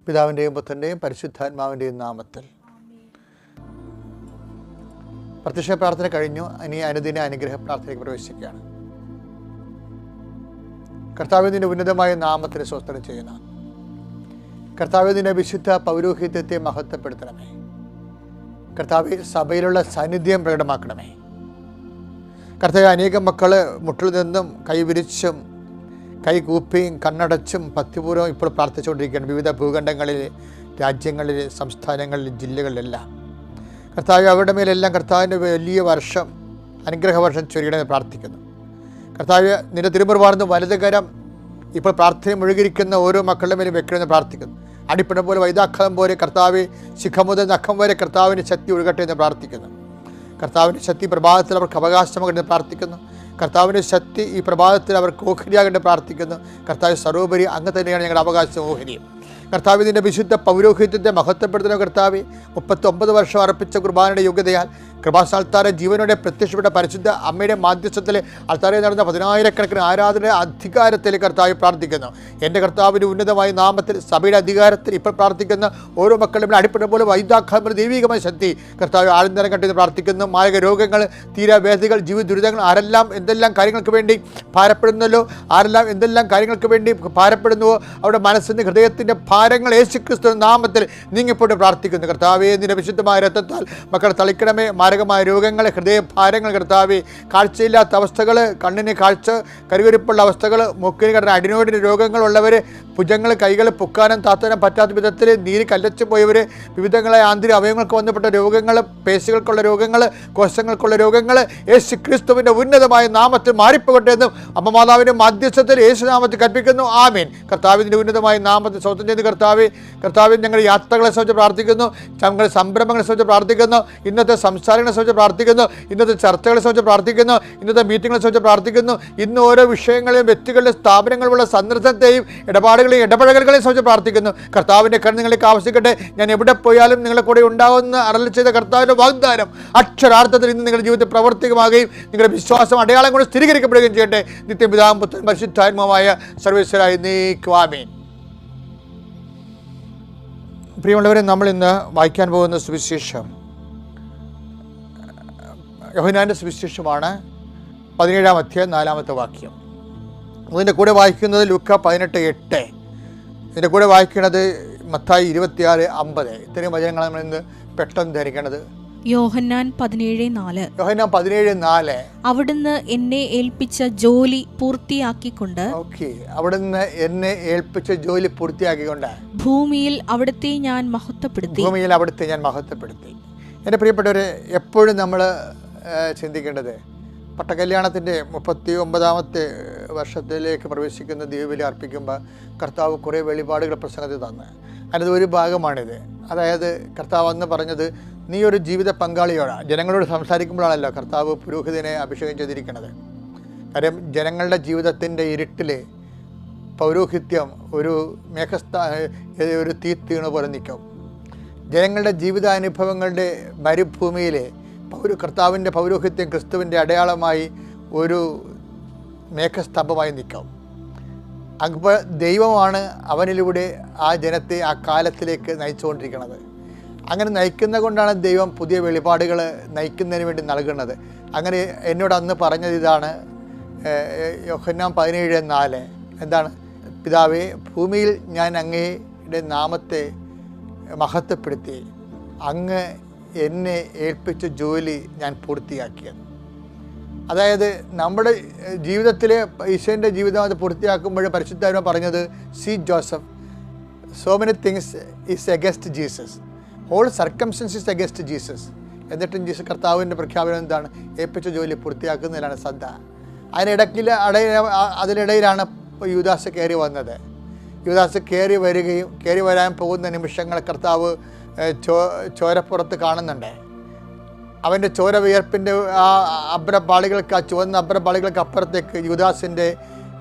പിതാവിൻ്റെയും പുത്രൻ്റെയും പരിശുദ്ധാത്മാവിൻ്റെയും നാമത്തിൽ. പ്രത്യക്ഷ പ്രാർത്ഥന കഴിഞ്ഞു. ഇനി അനുദിന അനുഗ്രഹ പ്രാർത്ഥനയ്ക്ക് പ്രവേശിക്കുകയാണ്. കർത്താവിൻ്റെ ഉന്നതമായ നാമത്തിന് സ്വസ്ത്രം ചെയ്യുന്ന കർത്താവിൻ്റെ വിശുദ്ധ പൗരോഹിത്യത്തെ മഹത്വപ്പെടുത്തണമേ. കർത്താവ് സഭയിലുള്ള സാന്നിധ്യം പ്രകടമാക്കണമേ. കർത്താവ് അനേകം മക്കൾ മുട്ടിൽ നിന്നും കൈവിരിച്ചും കൈകൂപ്പിയും കണ്ണടച്ചും ഭക്തിപൂർവ്വം ഇപ്പോൾ പ്രാർത്ഥിച്ചുകൊണ്ടിരിക്കുകയാണ്. വിവിധ ഭൂഖണ്ഡങ്ങളിൽ, രാജ്യങ്ങളിൽ, സംസ്ഥാനങ്ങളിൽ, ജില്ലകളിലെല്ലാം കർത്താവ് അവരുടെ മേലെല്ലാം കർത്താവിൻ്റെ വലിയ വർഷം, അനുഗ്രഹ വർഷം ചൊരിയണമെന്ന് പ്രാർത്ഥിക്കുന്നു. കർത്താവ് നിന്റെ തിരുമുറുവാർന്ന് വലതുകരം ഇപ്പോൾ പ്രാർത്ഥന മുഴുകിയിരിക്കുന്ന ഓരോ മക്കളുടെ മേലും വെക്കണമെന്ന് പ്രാർത്ഥിക്കുന്നു. അടിപ്പിട പോലെ വൈതാഖലം പോലെ കർത്താവ് ശിഖം മുതൽ നഖം വരെ കർത്താവിൻ്റെ ശക്തി ഒഴുകട്ടെ എന്ന് പ്രാർത്ഥിക്കുന്നു. കർത്താവിൻ്റെ ശക്തി പ്രഭാതത്തിൽ അവർക്ക് അവകാശമാകട്ടെ പ്രാർത്ഥിക്കുന്നു. കർത്താവിൻ്റെ ശക്തി ഈ പ്രഭാതത്തിൽ അവർക്ക് ഓഹരിയാകട്ടെ പ്രാർത്ഥിക്കുന്നു. കർത്താവ് സർവോപരി അങ്ങ് തന്നെയാണ് ഞങ്ങളുടെ അവകാശം, ഓഹരിയും. കർത്താവ് ഇതിൻ്റെ വിശുദ്ധ പൗരോഹിത്യത്തെ മഹത്വപ്പെടുത്തുന്ന കർത്താവ് 39 വർഷം അർപ്പിച്ച കുർബാനയുടെ യോഗ്യതയാൽ കൃപാസ്ഥാനത്താരെ ജീവനോടെ പ്രത്യക്ഷപ്പെട്ട പരിശുദ്ധ അമ്മയുടെ മാധ്യസ്ഥത്തിൽ അൾത്താരെ നടന്ന 10,000-കണക്കിന് ആരാധന അധികാരത്തിൽ കർത്താവ് പ്രാർത്ഥിക്കുന്നു. എൻ്റെ കർത്താവിൻ്റെ ഉന്നതമായ നാമത്തിൽ സഭയുടെ അധികാരത്തിൽ ഇപ്പോൾ പ്രാർത്ഥിക്കുന്ന ഓരോ മക്കളും അടിപ്പെട്ട പോലെ വൈദ്യാഖാമ ദൈവികമായ ശക്തി കർത്താവ് ആഴ്ന്നരം കണ്ടെന്ന് പ്രാർത്ഥിക്കുന്നു. മാരക രോഗങ്ങൾ, തീരാവേദികൾ, ജീവിത ദുരിതങ്ങൾ, ആരെല്ലാം എന്തെല്ലാം കാര്യങ്ങൾക്ക് വേണ്ടി ഭാരപ്പെടുന്നല്ലോ, ആരെല്ലാം എന്തെല്ലാം കാര്യങ്ങൾക്ക് വേണ്ടി ഭാരപ്പെടുന്നുവോ അവരുടെ മനസ്സിൻ്റെ ഹൃദയത്തിൻ്റെ ഭാരങ്ങൾ യേശുക്രിസ്തു നാമത്തിൽ നീങ്ങിപ്പോട്ട് പ്രാർത്ഥിക്കുന്നു. കർത്താവേ, നിന്റെ വിശുദ്ധമായ രക്തത്താൽ മക്കളെ തളിക്കണമേ. മാരകമായ രോഗങ്ങൾ, ഹൃദയഭാരങ്ങൾ, കർത്താവേ, കാഴ്ചയില്ലാത്ത അവസ്ഥകൾ, കണ്ണിന് കാഴ്ച കരുവരിപ്പുള്ള അവസ്ഥകൾ, മൂക്കിന് കടന്ന അഡിനോയിഡിന് രോഗങ്ങളുള്ളവർ, ഭുജങ്ങൾ, കൈകൾ പൊക്കാനും താത്താനും പറ്റാത്ത വിധത്തിൽ നീര് കല്ലച്ചു പോയവർ, വിവിധങ്ങളായ ആന്തരിക അവയവങ്ങൾക്ക് ബന്ധപ്പെട്ട രോഗങ്ങൾ, പേശികൾക്കുള്ള രോഗങ്ങൾ, കോശങ്ങൾക്കുള്ള രോഗങ്ങൾ യേശു ക്രിസ്തുവിൻ്റെ ഉന്നതമായ നാമത്തിൽ മാറിപ്പോകട്ടെ എന്നും അമ്മ മാതാവിൻ്റെ മധ്യസ്ഥത്തിൽ യേശു നാമത്തിൽ കൽപ്പിക്കുന്നു. ആമേൻ. കർത്താവിൻ്റെ ഉന്നതമായ നാമത്തിൽ സ്വന്തം ചെയ്ത് കർത്താവ് ഞങ്ങളുടെ യാത്രകളെ സംബന്ധിച്ച് പ്രാർത്ഥിക്കുന്നു, ഞങ്ങളുടെ സംരംഭങ്ങളെ സംബന്ധിച്ച് പ്രാർത്ഥിക്കുന്നു, ഇന്നത്തെ സംസാരങ്ങളെ സംബന്ധിച്ച് പ്രാർത്ഥിക്കുന്നു, ഇന്നത്തെ ചർച്ചകളെ സംബന്ധിച്ച് പ്രാർത്ഥിക്കുന്നു, ഇന്നത്തെ മീറ്റിങ്ങുകളെ സംബന്ധിച്ച് പ്രാർത്ഥിക്കുന്നു. ഇന്ന് ഓരോ വിഷയങ്ങളെയും, വ്യക്തികളുടെ സ്ഥാപനങ്ങളുള്ള സന്ദർശനത്തെയും ഇടപാടുകളെയും ഇടപഴകലുകളെയും സംബന്ധിച്ച് പ്രാർത്ഥിക്കുന്നു. കർത്താവിൻ്റെ കണ്ണ് നിങ്ങൾക്ക് ആവശ്യിക്കട്ടെ. ഞാൻ എവിടെ പോയാലും നിങ്ങളെ കൂടെ ഉണ്ടാകുമെന്ന് അരുളി ചെയ്ത കർത്താവിൻ്റെ വാഗ്ദാനം അക്ഷരാർത്ഥത്തിൽ ഇന്ന് നിങ്ങളുടെ ജീവിതത്തിൽ പ്രവർത്തികമാകുകയും നിങ്ങളുടെ വിശ്വാസം അടയാളം കൊണ്ട് സ്ഥിരീകരിക്കപ്പെടുകയും ചെയ്യട്ടെ. നിത്യം പിതാവും പുത്രനും പരിശുദ്ധാത്മാവുമായ സർവേശ്വരായി നീക്കും. ആമേൻ. പ്രിയമുള്ളവരെ, നമ്മൾ ഇന്ന് വായിക്കാൻ പോകുന്ന സുവിശേഷം യോഹന്നാൻ്റെ സുവിശേഷമാണ്. 17-ാം അധ്യായം 4-ാമത്തെ വാക്യം. അതിൻ്റെ കൂടെ വായിക്കുന്നത് ലൂക്ക 18:8. ഇതിൻ്റെ കൂടെ വായിക്കുന്നത് മത്തായി 26:50. ഇത്രയും വചനങ്ങൾ നമ്മൾ ഇന്ന് പെട്ടെന്ന് ധരിക്കേണ്ടത്. യോഹന്നാൻ 17:4. അവിടുന്ന് എന്നെ ഏൽപ്പിച്ച ജോലി പൂർത്തിയാക്കിക്കൊണ്ട് ഭൂമിയിൽ അവിടുത്തെ ഞാൻ മഹത്വപ്പെടുത്തി. എൻ്റെ പ്രിയപ്പെട്ടവരെ, എപ്പോഴും നമ്മൾ ചിന്തിക്കേണ്ടത്, പട്ടകല്യാണത്തിൻ്റെ 39-ാമത്തെ വർഷത്തിലേക്ക് പ്രവേശിക്കുന്ന ദൈവബലി അർപ്പിക്കുമ്പോൾ കർത്താവ് കുറേ വെളിപാടുകൾ പ്രസംഗത്തിൽ തന്ന്. അതിൻ്റെ ഒരു ഭാഗമാണിത്. അതായത് കർത്താവ് അന്ന് പറഞ്ഞത്, നീ ഒരു ജീവിത പങ്കാളിയോടാണ്. ജനങ്ങളോട് സംസാരിക്കുമ്പോഴാണല്ലോ കർത്താവ് പുരോഹിതനെ അഭിഷേകം ചെയ്തിരിക്കുന്നത്. കാര്യം ജനങ്ങളുടെ ജീവിതത്തിൻ്റെ ഇരുട്ടിൽ പൗരോഹിത്യം ഒരു ഒരു തീണ പോലെ നിൽക്കും. ജനങ്ങളുടെ ജീവിതാനുഭവങ്ങളുടെ മരുഭൂമിയിൽ കർത്താവിൻ്റെ പൗരോഹിത്യം ക്രിസ്തുവിൻ്റെ അടയാളമായി ഒരു മേഘസ്തംഭമായി നിൽക്കും. അപ്പോൾ ദൈവമാണ് അവനിലൂടെ ആ ജനത്തെ ആ കാലത്തിലേക്ക് നയിച്ചുകൊണ്ടിരിക്കുന്നത്. അങ്ങനെ നയിക്കുന്ന കൊണ്ടാണ് ദൈവം പുതിയ വെളിപാടുകൾ നയിക്കുന്നതിന് വേണ്ടി നൽകുന്നത്. അങ്ങനെ എന്നോട് അന്ന് പറഞ്ഞത് ഇതാണ്, യോഹന്നാൻ 17:4. എന്താണ്? പിതാവേ, ഭൂമിയിൽ ഞാൻ അങ്ങയുടെ നാമത്തെ മഹത്വപ്പെടുത്തി, അങ്ങ് എന്നെ ഏൽപ്പിച്ച ജോലി ഞാൻ പൂർത്തിയാക്കിയത്. അതായത് നമ്മുടെ ജീവിതത്തിലെ ഈശോൻ്റെ ജീവിതം അത് പൂർത്തിയാക്കുമ്പോൾ പരിശുദ്ധാത്മാവ് പറഞ്ഞത്, see Joseph, so many things is against Jesus, whole circumstances against Jesus. എന്നിട്ടും ജീസസ് കർത്താവിൻ്റെ പ്രഖ്യാപനം എന്താണ്? ഏൽപ്പിച്ച ജോലി പൂർത്തിയാക്കുന്നതിലാണ് ശ്രദ്ധ. അതിനിടയിലാണ് യൂദാസ് കയറി വന്നത്. യൂദാസ് കയറി വരാൻ പോകുന്ന നിമിഷങ്ങൾ കർത്താവ് ചോരപ്പുറത്ത് കാണുന്നുണ്ട്. അവൻ്റെ ചോര വിയർപ്പിൻ്റെ ആ അബ്രപാളികൾക്ക്, ആ ചുവന്ന അബ്രപാളികൾക്ക് അപ്പുറത്തേക്ക് യൂദാസിൻ്റെ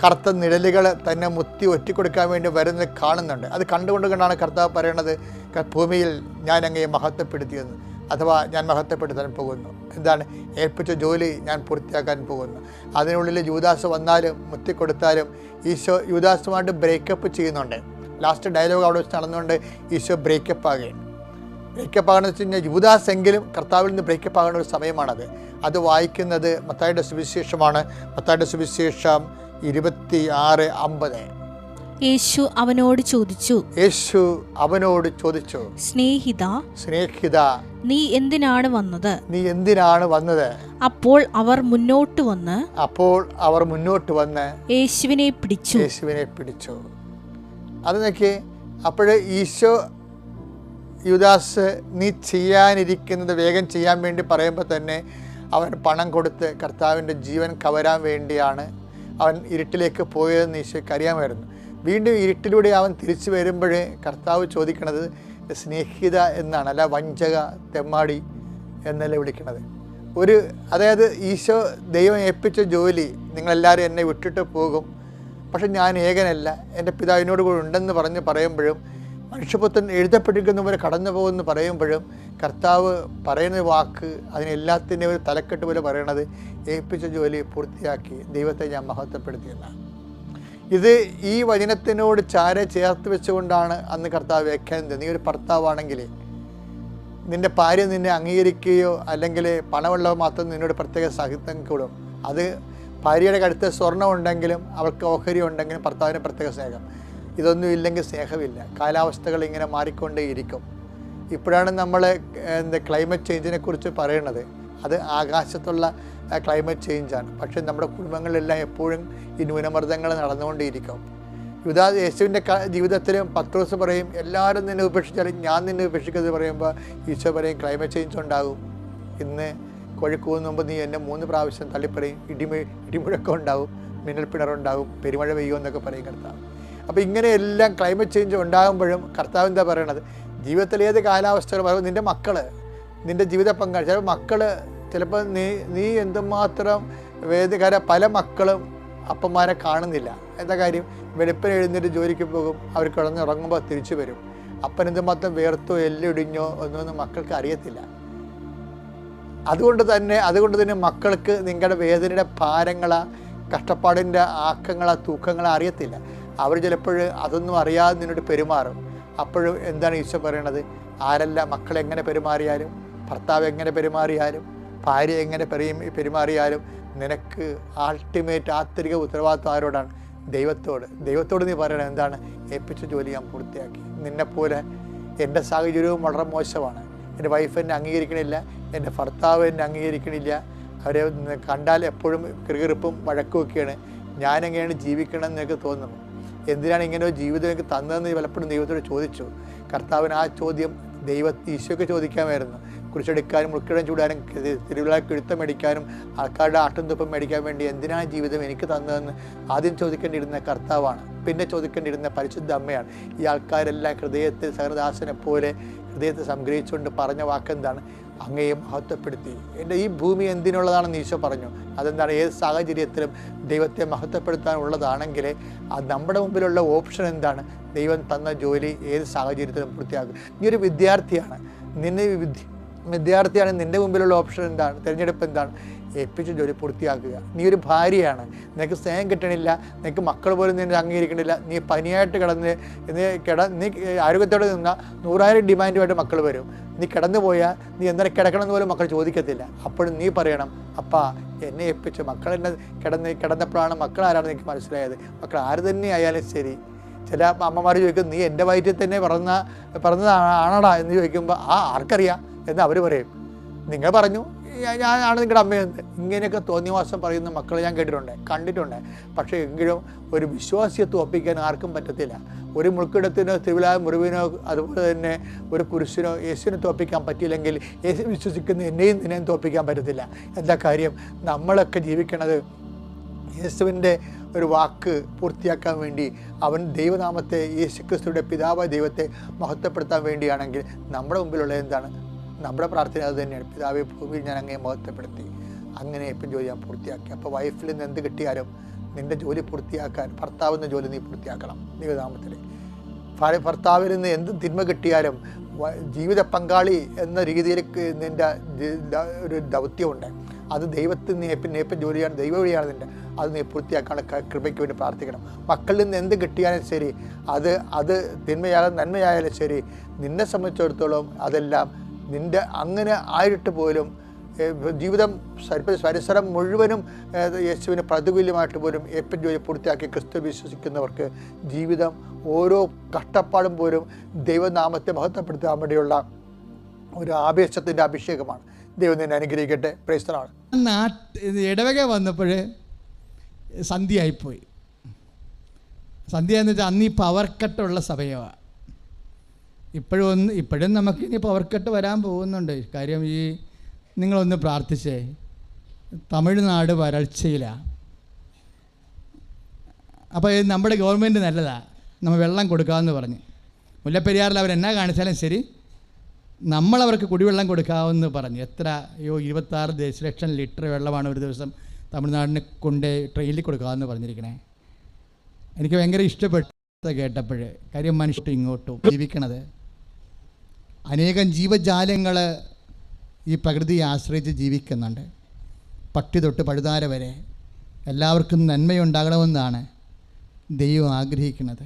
കറുത്ത നിഴലുകൾ തന്നെ മുത്തി ഒറ്റിക്കൊടുക്കാൻ വേണ്ടി വരുന്നത് കാണുന്നുണ്ട്. അത് കണ്ടുകൊണ്ടാണ് കർത്താവ് പറയണത്, ഭൂമിയിൽ ഞാൻ അങ്ങയെ മഹത്വപ്പെടുത്തിയെന്ന്. അഥവാ ഞാൻ മഹത്വപ്പെടുത്താൻ പോകുന്നു. എന്താണ്? ഏൽപ്പിച്ച ജോലി ഞാൻ പൂർത്തിയാക്കാൻ പോകുന്നു. അതിനുള്ളിൽ യൂദാസ് വന്നാലും മുത്തിക്കൊടുത്താലും ഈശോ യൂദാസുമായിട്ട് ബ്രേക്കപ്പ് ചെയ്യുന്നുണ്ട്. ലാസ്റ്റ് ഡയലോഗ് അവിടെ വെച്ച് നടന്നുകൊണ്ട് ഈശോ ബ്രേക്കപ്പ് ആകുകയാണ്. ബ്രേക്കപ്പ് ആകണമെന്ന് വെച്ച് കഴിഞ്ഞാൽ യൂദാസ് എങ്കിലും കർത്താവിൽ നിന്ന് ബ്രേക്കപ്പ് ആകുന്ന ഒരു സമയമാണത്. അത് വായിക്കുന്നത് മത്തായിയുടെ സുവിശേഷമാണ്. മത്തായിയുടെ സുവിശേഷം 26:50. യേശു അവനോട് ചോദിച്ചു, സ്നേഹിത, നീ എന്തിനാണ് വന്നത്? അപ്പോൾ അവർ മുന്നോട്ട് വന്ന് യേശുവിനെ പിടിച്ചു. അത് നോക്കി. അപ്പോഴ് ഈശോ യൂദാസ് നീ ചെയ്യാനിരിക്കുന്നത് വേഗം ചെയ്യാൻ വേണ്ടി പറയുമ്പോൾ തന്നെ അവൻ പണം കൊടുത്ത് കർത്താവിൻ്റെ ജീവൻ കവരാൻ വേണ്ടിയാണ് അവൻ ഇരുട്ടിലേക്ക് പോയതെന്ന് ഈശോയ്ക്ക് അറിയാമായിരുന്നു. വീണ്ടും ഇരുട്ടിലൂടെ അവൻ തിരിച്ചു വരുമ്പോഴേ കർത്താവ് ചോദിക്കണത് സ്നേഹിത എന്നാണ്, അല്ല വഞ്ചക, തെമ്മാടി എന്നല്ല വിളിക്കണത്. അതായത് ഈശോ ദൈവം ഏൽപ്പിച്ച ജോലി, നിങ്ങളെല്ലാവരും എന്നെ വിട്ടിട്ട് പോകും, പക്ഷെ ഞാൻ ഏകനല്ല, എൻ്റെ പിതാവിനോട് കൂടെ ഉണ്ടെന്ന് പറയുമ്പോഴും മനുഷ്യപുത്രൻ എഴുതപ്പെട്ടിരിക്കുന്നവരെ കടന്നു പോകുമെന്ന് പറയുമ്പോഴും കർത്താവ് പറയുന്ന വാക്ക് അതിനെല്ലാത്തിൻ്റെ ഒരു തലക്കെട്ട് പോലെ പറയണത് ഏൽപ്പിച്ച ജോലി പൂർത്തിയാക്കി ദൈവത്തെ ഞാൻ മഹത്വപ്പെടുത്തിയെന്നാണ്. ഇത് ഈ വചനത്തിനോട് ചേർത്ത് വെച്ചുകൊണ്ടാണ് അന്ന് കർത്താവ് വ്യാഖ്യാനിച്ചത്. നീ ഒരു ഭർത്താവാണെങ്കിൽ നിൻ്റെ ഭാര്യ നിന്നെ അംഗീകരിക്കുകയോ അല്ലെങ്കിൽ പണമുള്ളവ മാത്രം നിന്നോട് പ്രത്യേക സാഹിത്യം കൂടും. അത് ഭാര്യയുടെ കടുത്ത് സ്വർണ്ണം ഉണ്ടെങ്കിലും അവൾക്ക് ഓഹരി ഉണ്ടെങ്കിലും ഭർത്താവിന് പ്രത്യേക സ്നേഹം. ഇതൊന്നും ഇല്ലെങ്കിൽ സ്നേഹമില്ല. കാലാവസ്ഥകൾ ഇങ്ങനെ മാറിക്കൊണ്ടേയിരിക്കും. ഇപ്പോഴാണ് നമ്മൾ ക്ലൈമറ്റ് ചേഞ്ചിനെ കുറിച്ച് പറയുന്നത്. അത് ആകാശത്തുള്ള ക്ലൈമറ്റ് ചേഞ്ചാണ്. പക്ഷേ നമ്മുടെ കുടുംബങ്ങളിലെല്ലാം എപ്പോഴും ഈ ന്യൂനമർദ്ദങ്ങൾ നടന്നുകൊണ്ടേയിരിക്കും. യേശുവിൻ്റെ ജീവിതത്തിലും പത്രോസ് പറയും, എല്ലാവരും നിന്നെ ഉപേക്ഷിച്ചാലും ഞാൻ നിന്നെ ഉപേക്ഷിക്കുന്നത് പറയുമ്പോൾ ഈശോ പറയും ക്ലൈമറ്റ് ചേഞ്ച് ഉണ്ടാകും. ഇന്ന് കോഴിക്കോട് മുമ്പ് നീ എന്നെ 3 പ്രാവശ്യം തള്ളിപ്പറയും, ഇടിമുഴക്കം ഉണ്ടാകും, മിന്നൽ പിണറുണ്ടാകും, പെരുമഴ പെയ്യുമെന്നൊക്കെ പറയും കർത്താവ്. അപ്പോൾ ഇങ്ങനെയെല്ലാം ക്ലൈമറ്റ് ചേഞ്ച് ഉണ്ടാകുമ്പോഴും കർത്താവ് എന്താ പറയണത്, ജീവിതത്തിലെ ഏത് കാലാവസ്ഥകൾ പറയുമ്പോൾ നിൻ്റെ മക്കൾ, നിൻ്റെ ജീവിത പങ്കാളി, ചിലപ്പോൾ മക്കൾ, ചിലപ്പോൾ നീ എന്തുമാത്രം പല മക്കളും അപ്പന്മാരെ കാണുന്നില്ല. എന്താ കാര്യം, വെളുപ്പിന് എഴുന്നേറ്റ് ജോലിക്ക് പോകും, അവർ കിടന്നുറങ്ങുമ്പോൾ തിരിച്ചു വരും. അപ്പൻ എന്തുമാത്രം വേർത്തോ എല്ലിടിഞ്ഞോ ഒന്നൊന്നും മക്കൾക്ക് അറിയത്തില്ല. അതുകൊണ്ട് തന്നെ മക്കൾക്ക് നിങ്ങളുടെ വേദനയുടെ ഭാരങ്ങളാ, കഷ്ടപ്പാടിൻ്റെ ആക്കങ്ങളാ, തൂക്കങ്ങളാ അറിയത്തില്ല. അവർ ചിലപ്പോൾ അതൊന്നും അറിയാതെ നിന്നോട് പെരുമാറും. അപ്പോഴും എന്താണ് ഈശോ പറയണത്, മക്കളെങ്ങനെ പെരുമാറിയാലും, ഭർത്താവ് എങ്ങനെ പെരുമാറിയാലും, ഭാര്യ എങ്ങനെ പെരുമാറിയാലും നിനക്ക് ആൾട്ടിമേറ്റ് ആന്തരിക ഉത്തരവാദിത്വം ആരോടാണ്? ദൈവത്തോട് നീ പറയണത് എന്താണ്, ഏൽപ്പിച്ച ജോലി ഞാൻ പൂർത്തിയാക്കി. നിന്നെപ്പോലെ എൻ്റെ സാഹചര്യവും വളരെ മോശമാണ്. എൻ്റെ വൈഫ് എന്നെ അംഗീകരിക്കണില്ല, എൻ്റെ ഭർത്താവ് എന്നെ അംഗീകരിക്കണില്ല, അവരെ കണ്ടാൽ എപ്പോഴും കിറുകിറുപ്പും വഴക്കുമൊക്കെയാണ്. ഞാനെങ്ങനെയാണ് ജീവിക്കണമെന്ന് എനിക്ക് തോന്നുന്നു. എന്തിനാണ് ഇങ്ങനെ ഒരു ജീവിതം എനിക്ക് തന്നതെന്ന് പലപ്പോഴും ദൈവത്തോട് ചോദിച്ചു. കർത്താവിന് ആ ചോദ്യം ഈശോയ്ക്ക് ചോദിക്കാമായിരുന്നു. കുരിശെടുക്കാനും മുൾക്കിടം ചൂടാനും തിരുവിളക്ക് എഴുത്തം മേടിക്കാനും ആൾക്കാരുടെ ആട്ടും തുപ്പം മേടിക്കാൻ വേണ്ടി എന്തിനാണ് ജീവിതം എനിക്ക് തന്നതെന്ന് ആദ്യം ചോദിക്കേണ്ടിയിരുന്ന കർത്താവാണ്, പിന്നെ ചോദിക്കേണ്ടിയിരുന്ന പരിശുദ്ധ അമ്മയാണ്. ഈ ആൾക്കാരെല്ലാം ഹൃദയത്തിൽ സഹൃദാസനെ പോലെ ഹൃദയത്തെ സംഗ്രഹിച്ചുകൊണ്ട് പറഞ്ഞ വാക്കെന്താണ്, അങ്ങയെ മഹത്വപ്പെടുത്തി. എൻ്റെ ഈ ഭൂമി എന്തിനുള്ളതാണെന്ന് ഈശോ പറഞ്ഞു. അതെന്താണ്, ഏത് സാഹചര്യത്തിലും ദൈവത്തെ മഹത്വപ്പെടുത്താനുള്ളതാണെങ്കിൽ അത് നമ്മുടെ മുമ്പിലുള്ള ഓപ്ഷൻ എന്താണ്, ദൈവം തന്ന ജോലി ഏത് സാഹചര്യത്തിലും പൂർത്തിയാക്കും. നീ ഒരു വിദ്യാർത്ഥിയാണ്, നിൻ്റെ മുമ്പിലുള്ള ഓപ്ഷൻ എന്താണ്, തിരഞ്ഞെടുപ്പ് എന്താണ്, ഏൽപ്പിച്ച ജോലി പൂർത്തിയാക്കുക. നീ ഒരു ഭാര്യയാണ്, നിനക്ക് സ്നേഹം കിട്ടണില്ല, നിനക്ക് മക്കൾ പോലും നിന്നെ അംഗീകരിക്കണില്ല, നീ പനിയായിട്ട് നീ ആരോഗ്യത്തോടെ നിന്നാൽ 100,000 ഡിമാൻഡുമായിട്ട് മക്കൾ വരും. നീ കിടന്നു പോയാൽ നീ എന്തിനാ കിടക്കണമെന്ന് പോലും മക്കൾ ചോദിക്കത്തില്ല. അപ്പോഴും നീ പറയണം, അപ്പാ എന്നെ ഏൽപ്പിച്ചു, മക്കൾ എന്നെ കിടന്നപ്പോഴാണ് മക്കൾ ആരാണെന്ന് എനിക്ക് മനസ്സിലായത്. മക്കൾ ആര് തന്നെ ആയാലും ശരി. ചില അമ്മമാർ ചോദിക്കും, നീ എൻ്റെ വയറ്റിൽ തന്നെ പറഞ്ഞതാണടാ എന്ന് ചോദിക്കുമ്പോൾ ആർക്കറിയാം എന്ന് അവർ പറയും. നിങ്ങൾ പറഞ്ഞു ഞാനാണ് നിങ്ങളുടെ അമ്മയെന്ന്. ഇങ്ങനെയൊക്കെ തോന്നിയവാസം പറയുന്ന മക്കളെ ഞാൻ കണ്ടിട്ടുണ്ട്. പക്ഷേ എങ്കിലും ഒരു വിശ്വാസിയെ തോൽപ്പിക്കാൻ ആർക്കും പറ്റത്തില്ല. ഒരു മുൾക്കിടത്തിനോ തിരുവിലാ മുറിവിനോ അതുപോലെ തന്നെ ഒരു കുരിശിനോ യേശുവിനെ തോൽപ്പിക്കാൻ പറ്റിയില്ലെങ്കിൽ യേശു വിശ്വസിക്കുന്ന നിന്നെയും തോൽപ്പിക്കാൻ പറ്റത്തില്ല. എന്താ കാര്യം, നമ്മളൊക്കെ ജീവിക്കണത് യേശുവിൻ്റെ ഒരു വാക്ക് പൂർത്തിയാക്കാൻ വേണ്ടി, അവൻ ദൈവനാമത്തെ യേശുക്രിസ്തുവിൻ്റെ പിതാവായ ദൈവത്തെ മഹത്വപ്പെടുത്താൻ വേണ്ടിയാണെങ്കിൽ നമ്മുടെ മുമ്പിലുള്ള എന്താണ്, നമ്മുടെ പ്രാർത്ഥന അത് തന്നെയാണ്. പിതാവേ, ഭൂമിയിൽ ഞാൻ അങ്ങയെ മഹത്വപ്പെടുത്തി, അങ്ങനെ ഇപ്പം ജോലി ഞാൻ പൂർത്തിയാക്കി. അപ്പോൾ വൈഫിൽ നിന്ന് എന്ത് കിട്ടിയാലും നിൻ്റെ ജോലി പൂർത്തിയാക്കാൻ, ഭർത്താവിൻ്റെ ജോലി നീ പൂർത്തിയാക്കണം ദൈവനാമത്തിൽ. ഭർത്താവിൽ നിന്ന് എന്ത് തിന്മ കിട്ടിയാലും ജീവിത പങ്കാളി എന്ന രീതിയിലേക്ക് നിൻ്റെ ഒരു ദൗത്യമുണ്ട്. അത് ദൈവത്തിൽ നീപ്പം ജോലിയാണ്, ദൈവ വഴിയാണ് നിൻ്റെ. അത് നീ പൂർത്തിയാക്കാനുള്ള കൃപയ്ക്ക് വേണ്ടി പ്രാർത്ഥിക്കണം. മക്കളിൽ നിന്ന് എന്ത് കിട്ടിയാലും ശരി, അത് തിന്മയായാലും നന്മയായാലും ശരി, നിന്നെ സംബന്ധിച്ചിടത്തോളം അതെല്ലാം നിൻ്റെ അങ്ങനെ ആയിട്ട് പോലും ജീവിതം പരിസരം മുഴുവനും യേശുവിന് പ്രതികൂല്യമായിട്ട് പോലും ഏപ്പൻ ജോലി പൂർത്തിയാക്കി ക്രിസ്തു വിശ്വസിക്കുന്നവർക്ക് ജീവിതം ഓരോ കഷ്ടപ്പാടും പോലും ദൈവനാമത്തെ മഹത്വപ്പെടുത്താൻ വേണ്ടിയുള്ള ഒരു ആവേശത്തിൻ്റെ അഭിഷേകമാണ്. ദൈവം നിന്നെ അനുഗ്രഹിക്കട്ടെ. Price the Lord. ഇടവക വന്നപ്പോൾ സന്ധ്യയായിപ്പോയി. സന്ധ്യ എന്ന് വെച്ചാൽ അന്ന് ഈ പവർ കട്ടുള്ള സമയമാണ്. ഇപ്പോഴും നമുക്കിനി പവർ കട്ട് വരാൻ പോകുന്നുണ്ട്. കാര്യം ഈ നിങ്ങളൊന്ന് പ്രാർത്ഥിച്ചേ, തമിഴ്നാട് വരൾച്ചയിലാണ്. അപ്പോൾ നമ്മുടെ ഗവൺമെൻറ് നല്ലതാണ്, നമ്മൾ വെള്ളം കൊടുക്കാമെന്ന് പറഞ്ഞ്. മുല്ലപ്പെരിയാറിൽ അവരെന്നാ കാണിച്ചാലും ശരി, നമ്മളവർക്ക് കുടിവെള്ളം കൊടുക്കാമെന്ന് പറഞ്ഞു. 26 ദശലക്ഷം ലിറ്റർ വെള്ളമാണ് ഒരു ദിവസം തമിഴ്നാടിന് കൊണ്ട് ട്രെയിനിൽ കൊടുക്കാമെന്ന് പറഞ്ഞിരിക്കണേ. എനിക്ക് ഭയങ്കര ഇഷ്ടപ്പെട്ട കേട്ടപ്പോൾ. കാര്യം മനുഷ്യർ ഇങ്ങോട്ടും ജീവിക്കണത്, അനേകം ജീവജാലങ്ങൾ ഈ പ്രകൃതിയെ ആശ്രയിച്ച് ജീവിക്കുന്നുണ്ട്. പട്ടി തൊട്ട് പഴുതാര വരെ എല്ലാവർക്കും നന്മയുണ്ടാകണമെന്നാണ് ദൈവം ആഗ്രഹിക്കുന്നത്.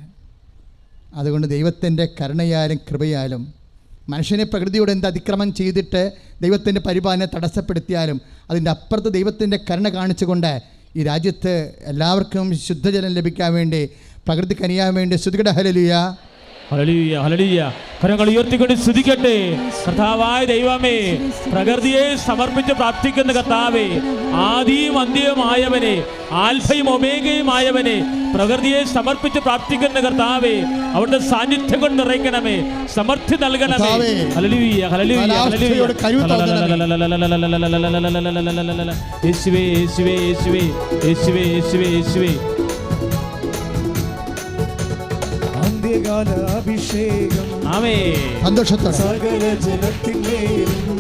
അതുകൊണ്ട് ദൈവത്തിൻ്റെ കരുണയാലും കൃപയാലും മനുഷ്യനെ പ്രകൃതിയോട് എന്ത് അതിക്രമം ചെയ്തിട്ട് ദൈവത്തിൻ്റെ പരിപാലനം തടസ്സപ്പെടുത്തിയാലും അതിൻ്റെ അപ്പുറത്ത് ദൈവത്തിൻ്റെ കരുണ കാണിച്ചുകൊണ്ട് ഈ രാജ്യത്ത് എല്ലാവർക്കും ശുദ്ധജലം ലഭിക്കാൻ വേണ്ടി, പ്രകൃതി കനിയാൻ വേണ്ടി സ്തുതിക്കട്ടെ. Hallelujah, hallelujah, hallelujah. കരങ്ങൾ ഉയർത്തിക്കൊണ്ട് സ്തുതിക്കട്ടെ. കർത്താവായ ദൈവമേ, പ്രകൃതിയെ സമർപ്പിച്ച് പ്രാർത്ഥിക്കുന്ന കർത്താവേ, ആദിയും അന്ത്യവുമായവനെ, ആൽഫയും ഒമേഗയുമായവനെ, പ്രകൃതിയെ സമർപ്പിച്ച് പ്രാർത്ഥിക്കുന്ന കർത്താവേ, അവിടുത്തെ സാന്നിധ്യം കൊണ്ട് നിറയ്ക്കണമേ, സമൃദ്ധി നൽകണമേ. Hallelujah, hallelujah, hallelujah. യേശുവേ, യേശുവേ, യേശുവേ, യേശുവേ, യേശുവേ, യേശുവേ. അഭിഷേകം സന്തോഷത്തോടെ സകല ജനത്തിന്മേലും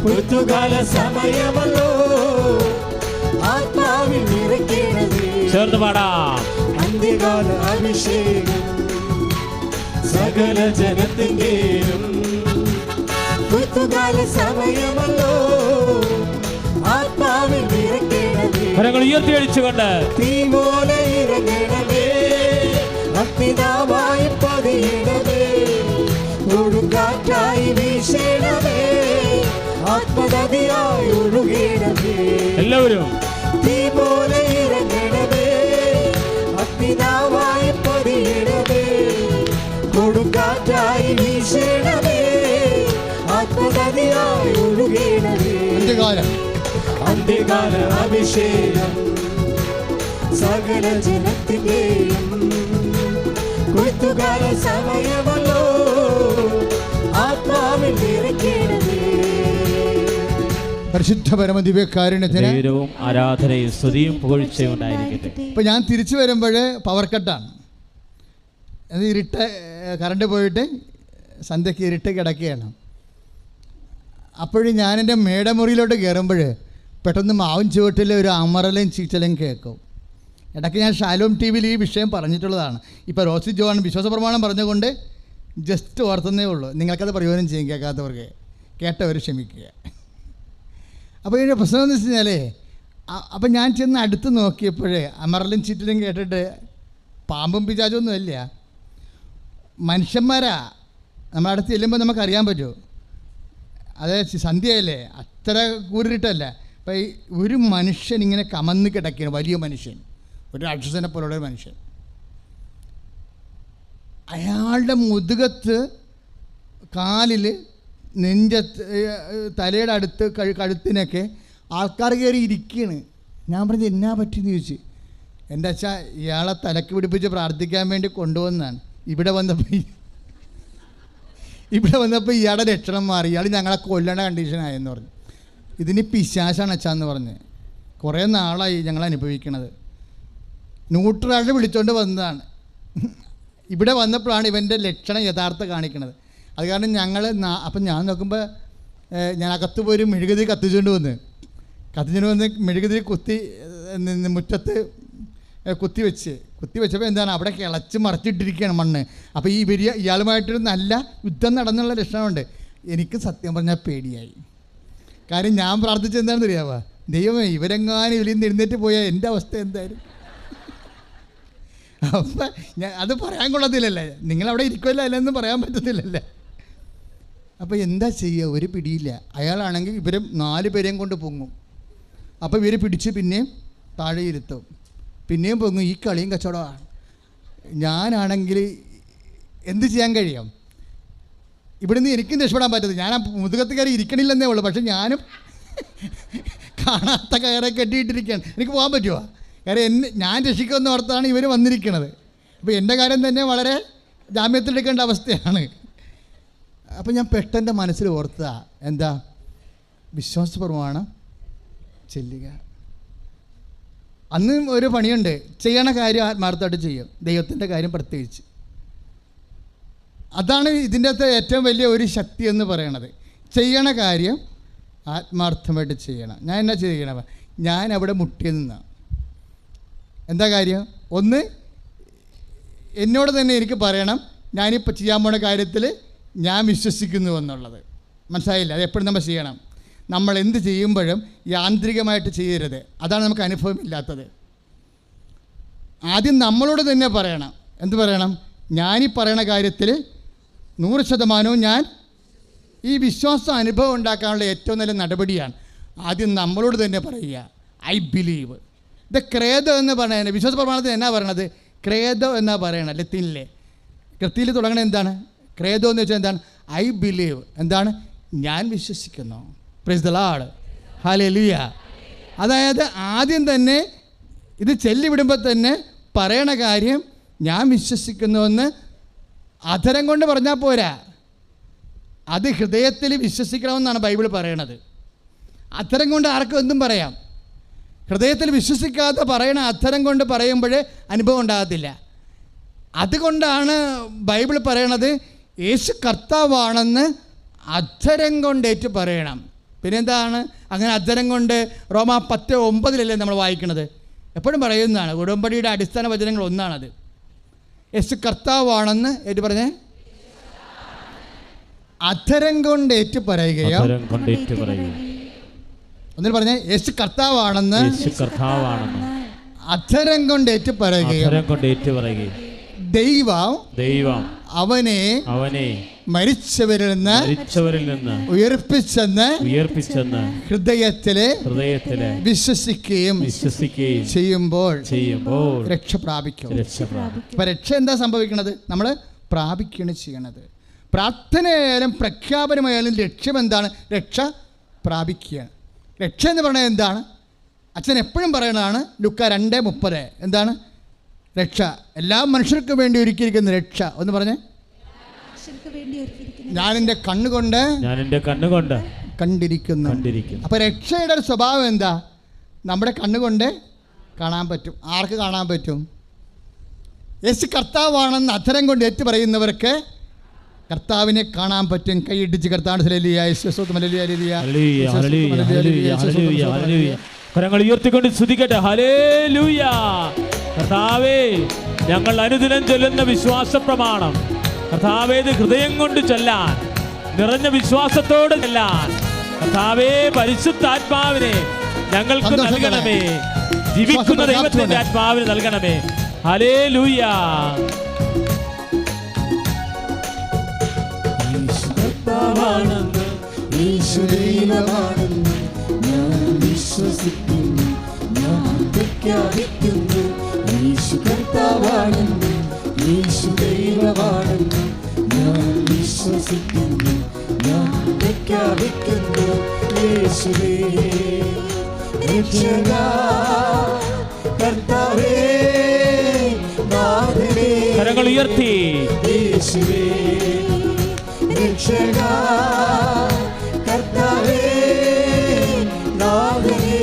ഋതുകാല സമയമല്ലോ ആത്മാവിൽ നിറയ്ക്കണമേ. ചേർന്ന് പാടാം. അന്ത്യകാല അഭിഷേകം സകല ജനത്തിന്മേലും ഋതുകാല സമയമല്ലോ ആത്മാവിൽ നിറയ്ക്കണമേ. കരങ്ങൾ ഉയർത്തി അടിച്ചുകൊണ്ട് തീ പോലെ ഇറങ്ങണമേ, അഗ്നിനാവായി പതിയണമേ, ഒഴുകാറ്റായി വീശണമേ, ആത്മനദിയായി ഒഴുകണമേ. എല്ലാവരും തീ പോലെ ഇറങ്ങണമേ, അഗ്നിനാവായി പതിയണമേ, കൊടുങ്കാറ്റായി വീശണമേ, ആത്മനദിയായി ഒഴുകണമേ. അന്ത്യകാല അഭിഷേകം സകല ജനത്തിന്റെയും കൊയ്ത്തുകാല സമയമല്ലോ ആത്മാവിൽ നിറയ്ക്കണമേ. പരിശുദ്ധ പരമദിവ്യകാരുണ്യത്തിന് ആരാധനയും സ്തുതിയും പുകഴ്ചയും ഉണ്ടായിരിക്കട്ടെ. ഇപ്പം ഞാൻ തിരിച്ചു വരുമ്പോൾ പവർ കട്ടാണ്. അത് കറണ്ട് പോയിട്ട് സന്ധ്യയ്ക്ക് ഇരുട്ട് കിടക്കുകയാണ്. അപ്പോഴും ഞാൻ എൻ്റെ മേടമുറിയിലോട്ട് കയറുമ്പോൾ പെട്ടെന്ന് മാവും ചുവട്ടിൽ ഒരു അമറലും ചീച്ചലും കേൾക്കും. ഇടയ്ക്ക് ഞാൻ ഷാലോം ടി വിയിൽ ഈ വിഷയം പറഞ്ഞിട്ടുള്ളതാണ്. ഇപ്പോൾ റോസി ജോൺ വിശ്വാസ പ്രമാണം പറഞ്ഞുകൊണ്ട് ജസ്റ്റ് ഓർത്തുന്നേ ഉള്ളൂ. നിങ്ങൾക്കത് പ്രയോജനം ചെയ്യും, കേൾക്കാത്തവർക്ക്. കേട്ടവർ ക്ഷമിക്കുക. അപ്പോൾ ഇതിൻ്റെ പ്രശ്നം എന്ന് വെച്ച് കഴിഞ്ഞാൽ, അപ്പം ഞാൻ ചെന്ന് അടുത്ത് നോക്കിയപ്പോഴേ അമറലും ചീറ്റലും കേട്ടിട്ട് പാമ്പും പിശാചൊന്നും ഇല്ല, മനുഷ്യന്മാരാ. നമ്മളടുത്ത് ചെല്ലുമ്പോൾ നമുക്കറിയാൻ പറ്റുമോ? അത് സന്ധ്യയല്ലേ, അത്ര കൂരിട്ടല്ല. അപ്പം ഈ ഒരു മനുഷ്യൻ ഇങ്ങനെ കമന്ന് കിടക്കുകയാണ്, വലിയ മനുഷ്യൻ, ഒരു രാക്ഷസനെ പോലുള്ള ഒരു മനുഷ്യൻ. അയാളുടെ മുതുകത്ത്, കാലിൽ, നെഞ്ചത്ത്, തലയുടെ അടുത്ത്, കഴുത്തിനൊക്കെ ആൾക്കാർ കയറി ഇരിക്കുകയാണ്. ഞാൻ പറഞ്ഞത് എന്നാ പറ്റിയെന്ന് ചോദിച്ചു. എൻ്റെ അച്ഛാ, ഇയാളെ തലക്ക് പിടിപ്പിച്ച് പ്രാർത്ഥിക്കാൻ വേണ്ടി കൊണ്ടുവന്നതാണ്. ഇവിടെ വന്നപ്പോൾ ഇയാളുടെ ലക്ഷണം മാറി, ഇയാൾ ഞങ്ങളെ കൊല്ലേണ്ട കണ്ടീഷനായെന്ന് പറഞ്ഞു. ഇതിന് പിശാചാണ് അച്ഛാന്ന് പറഞ്ഞ്. കുറേ നാളായി ഞങ്ങൾ അനുഭവിക്കണത്. ന്യൂട്രാളിനെ വിളിച്ചുകൊണ്ട് വന്നതാണ്. ഇവിടെ വന്നപ്പോഴാണ് ഇവൻ്റെ ലക്ഷണം യഥാർത്ഥ കാണിക്കണത്. അത് കാരണം അപ്പം ഞാൻ നോക്കുമ്പോൾ ഞാൻ അകത്ത് പോയി മെഴുകുതിരി കത്തിച്ചുകൊണ്ട് വന്ന് മെഴുകുതിരി മുറ്റത്ത് കുത്തി വെച്ചപ്പോൾ എന്താണ്, അവിടെ കിളച്ച് മറച്ചിട്ടിരിക്കുകയാണ് മണ്ണ്. അപ്പോൾ ഇയാളുമായിട്ടൊരു നല്ല യുദ്ധം നടന്നുള്ള ലക്ഷണമുണ്ട്. എനിക്ക് സത്യം പറഞ്ഞാൽ പേടിയായി. കാര്യം ഞാൻ പ്രാർത്ഥിച്ചത് എന്താണെന്ന് അറിയാമോ? ദൈവമേ, ഇവരെങ്ങാനും ഇതിൽ നിന്ന് എഴുന്നേറ്റ് പോയാൽ എൻ്റെ അവസ്ഥ എന്തായാലും. അപ്പം ഞാൻ അത് പറയാൻ കൊള്ളത്തില്ലല്ലേ, നിങ്ങളവിടെ ഇരിക്കുമല്ലോ അല്ലെന്ന് പറയാൻ പറ്റത്തില്ലല്ലേ. അപ്പോൾ എന്താ ചെയ്യുക? ഒരു പിടിയില്ല. അയാളാണെങ്കിൽ ഇവരും 4 പേരെയും കൊണ്ട് പൊങ്ങും. അപ്പോൾ ഇവർ പിടിച്ച് പിന്നെയും താഴെ ഇരുത്തും, പിന്നെയും പൊങ്ങും. ഈ കളിയും കച്ചവടമാണ്. ഞാനാണെങ്കിൽ എന്ത് ചെയ്യാൻ കഴിയും? ഇവിടുന്ന് എനിക്കും രക്ഷപ്പെടാൻ പറ്റത്തില്ല. ഞാൻ ആ മുതുകത്ത് കയറി ഇരിക്കണില്ലെന്നേ ഉള്ളൂ. പക്ഷെ ഞാനും കാണാത്ത കയറെ കെട്ടിയിട്ടിരിക്കുകയാണ്. എനിക്ക് പോകാൻ പറ്റുമോ? കാര്യം ഞാൻ രക്ഷിക്കുമെന്ന് ഓർത്താണ് ഇവർ വന്നിരിക്കുന്നത്. അപ്പോൾ എൻ്റെ കാര്യം തന്നെ വളരെ ജാമ്യത്തിലെടുക്കേണ്ട അവസ്ഥയാണ്. അപ്പോൾ ഞാൻ പെട്ടെന്ന് മനസ്സിൽ ഓർത്തതാ, എന്താ? വിശ്വാസപ്രമാണം ചെല്ലുക. അന്ന് ഒരു പണിയുണ്ട്, ചെയ്യണ കാര്യം ആത്മാർത്ഥമായിട്ട് ചെയ്യും, ദൈവത്തിൻ്റെ കാര്യം പ്രത്യേകിച്ച്. അതാണ് ഇതിൻ്റെ അകത്ത് ഏറ്റവും വലിയ ഒരു ശക്തി എന്ന് പറയണത്. ചെയ്യണ കാര്യം ആത്മാർത്ഥമായിട്ട് ചെയ്യണം. ഞാൻ എന്നാ ചെയ്യണം? ഞാൻ അവിടെ മുട്ടിൽ നിന്നാണ്. എന്താ കാര്യം? ഒന്ന്, എന്നോട് തന്നെ എനിക്ക് പറയണം, ഞാനിപ്പോൾ ചെയ്യാൻ പോണ കാര്യത്തിൽ ഞാൻ വിശ്വസിക്കുന്നു എന്നുള്ളത്. മനസ്സിലായില്ല? അത് എപ്പോഴും നമ്മൾ ചെയ്യണം. നമ്മൾ എന്ത് ചെയ്യുമ്പോഴും യാന്ത്രികമായിട്ട് ചെയ്യരുത്. അതാണ് നമുക്ക് അനുഭവമില്ലാത്തത്. ആദ്യം നമ്മളോട് തന്നെ പറയണം. എന്ത് പറയണം? ഞാനീ പറയണ കാര്യത്തിൽ 100% ഞാൻ ഈ വിശ്വാസം അനുഭവം ഉണ്ടാക്കാനുള്ള ഏറ്റവും നല്ല നടപടിയാണ് ആദ്യം നമ്മളോട് തന്നെ പറയുക, ഐ ബിലീവ്. ഇത് ക്രേദോ എന്ന് പറയുന്നത് വിശ്വാസ പ്രമാണത്തിൽ എന്നാ പറയണത്? ക്രേദോ എന്നാ പറയണത്. ലത്തീനിലെ കൃത്യയിൽ തുടങ്ങണത് എന്താണ്? ക്രേദോ എന്ന് വെച്ചാൽ എന്താണ്? I believe. എന്താണ്? ഞാൻ വിശ്വസിക്കുന്നു. Price the Lord, hallelujah. അതായത് ആദ്യം തന്നെ ഇത് ചെല്ലിവിടുമ്പോൾ തന്നെ പറയണ കാര്യം ഞാൻ വിശ്വസിക്കുന്നുവെന്ന് അധരം കൊണ്ട് പറഞ്ഞാൽ പോരാ, അത് ഹൃദയത്തിൽ വിശ്വസിക്കണമെന്നാണ് ബൈബിൾ പറയണത്. അധരം കൊണ്ട് ആർക്കും എന്തും പറയാം. ഹൃദയത്തിൽ വിശ്വസിക്കാതെ പറയണ അധരം കൊണ്ട് പറയുമ്പോഴേ അനുഭവം ഉണ്ടാകത്തില്ല. അതുകൊണ്ടാണ് ബൈബിൾ പറയണത് യേശു കർത്താവാണെന്ന് അധരം കൊണ്ടേറ്റ് പറയണം. പിന്നെന്താണ് അങ്ങനെ അധരം കൊണ്ട്? റോമ 10:9 നമ്മൾ വായിക്കണത്. എപ്പോഴും പറയുന്നതാണ്, ഉടമ്പടിയുടെ അടിസ്ഥാന വചനങ്ങൾ ഒന്നാണത്. യേശു കർത്താവാണെന്ന് ഏറ്റു പറഞ്ഞേ, അധരം കൊണ്ട് ഏറ്റു പറയുകയോ. ഒന്നിൽ പറഞ്ഞേ, യേശു കർത്താവാണെന്ന് അധരം കൊണ്ട് ഏറ്റു പറയുകയോ. ദൈവം അവനെ മരിച്ചവരിൽ നിന്ന് ഉയർപ്പിച്ചെന്ന് ഹൃദയത്തിലെ വിശ്വസിക്കുകയും ചെയ്യുമ്പോൾ രക്ഷ പ്രാപിക്കും. അപ്പൊ രക്ഷ എന്താ സംഭവിക്കണത്? നമ്മൾ പ്രാപിക്കുകയാണ് ചെയ്യണത്. പ്രാർത്ഥനയായാലും പ്രഖ്യാപനമായാലും ലക്ഷ്യം എന്താണ്? രക്ഷ പ്രാപിക്കുകയാണ്. രക്ഷ എന്ന് പറയുന്നത് എന്താണ്? അച്ഛൻ എപ്പോഴും പറയണതാണ് ലൂക്ക 2:30. എന്താണ് രക്ഷ? എല്ലാ മനുഷ്യർക്കും വേണ്ടി ഒരുക്കിയിരിക്കുന്ന രക്ഷ. ഒന്ന് പറഞ്ഞേ, ഞാൻ എൻ്റെ കണ്ണുകൊണ്ട് കണ്ടിരിക്കുന്നു. അപ്പൊ രക്ഷയുടെ ഒരു സ്വഭാവം എന്താ? നമ്മുടെ കണ്ണുകൊണ്ട് കാണാൻ പറ്റും. ആർക്ക് കാണാൻ പറ്റും? യേശു കർത്താവാണെന്ന് അധരം കൊണ്ട് ഏറ്റു പറയുന്നവർക്ക് കർത്താവിനെ കാണാൻ പറ്റും. കൈയിടിച്ച് കർത്താവ് കരങ്ങൾ ഉയർത്തിക്കൊണ്ട് സ്തുതിക്കട്ടെ. ഹല്ലേലൂയ. കർത്താവേ, ഞങ്ങൾ അനുദിനം ചൊല്ലുന്ന വിശ്വാസ പ്രമാണം കർത്താവേ, ഇത് ഹൃദയം കൊണ്ട് ചൊല്ലാൻ, നിറഞ്ഞ വിശ്വാസത്തോട് ചൊല്ലാൻ കർത്താവേ, പരിശുദ്ധാത്മാവിനെ ഞങ്ങൾക്ക് നൽകണമേ. ജീവിക്കുന്ന ദൈവത്തിന്റെ ആത്മാവിനെ നൽകണമേ. ഹല്ലേലൂയ. ഞാൻ വിശ്വസിക്കുന്നു, ഞാൻ പ്രഖ്യാപിക്കുന്നു. യേശു കർത്താവാണെന്ന്, യേശു ദൈവമാണെന്ന് ഞാൻ വിശ്വസിക്കുന്നു, ഞാൻ പ്രഖ്യാപിക്കുന്നു. യേശുവേ രക്ഷകാ, കർത്താവേ നാഥനേ, കരങ്ങൾ ഉയർത്തി. യേശുവേ രക്ഷകാ, കർത്താവേ നാഥനേ.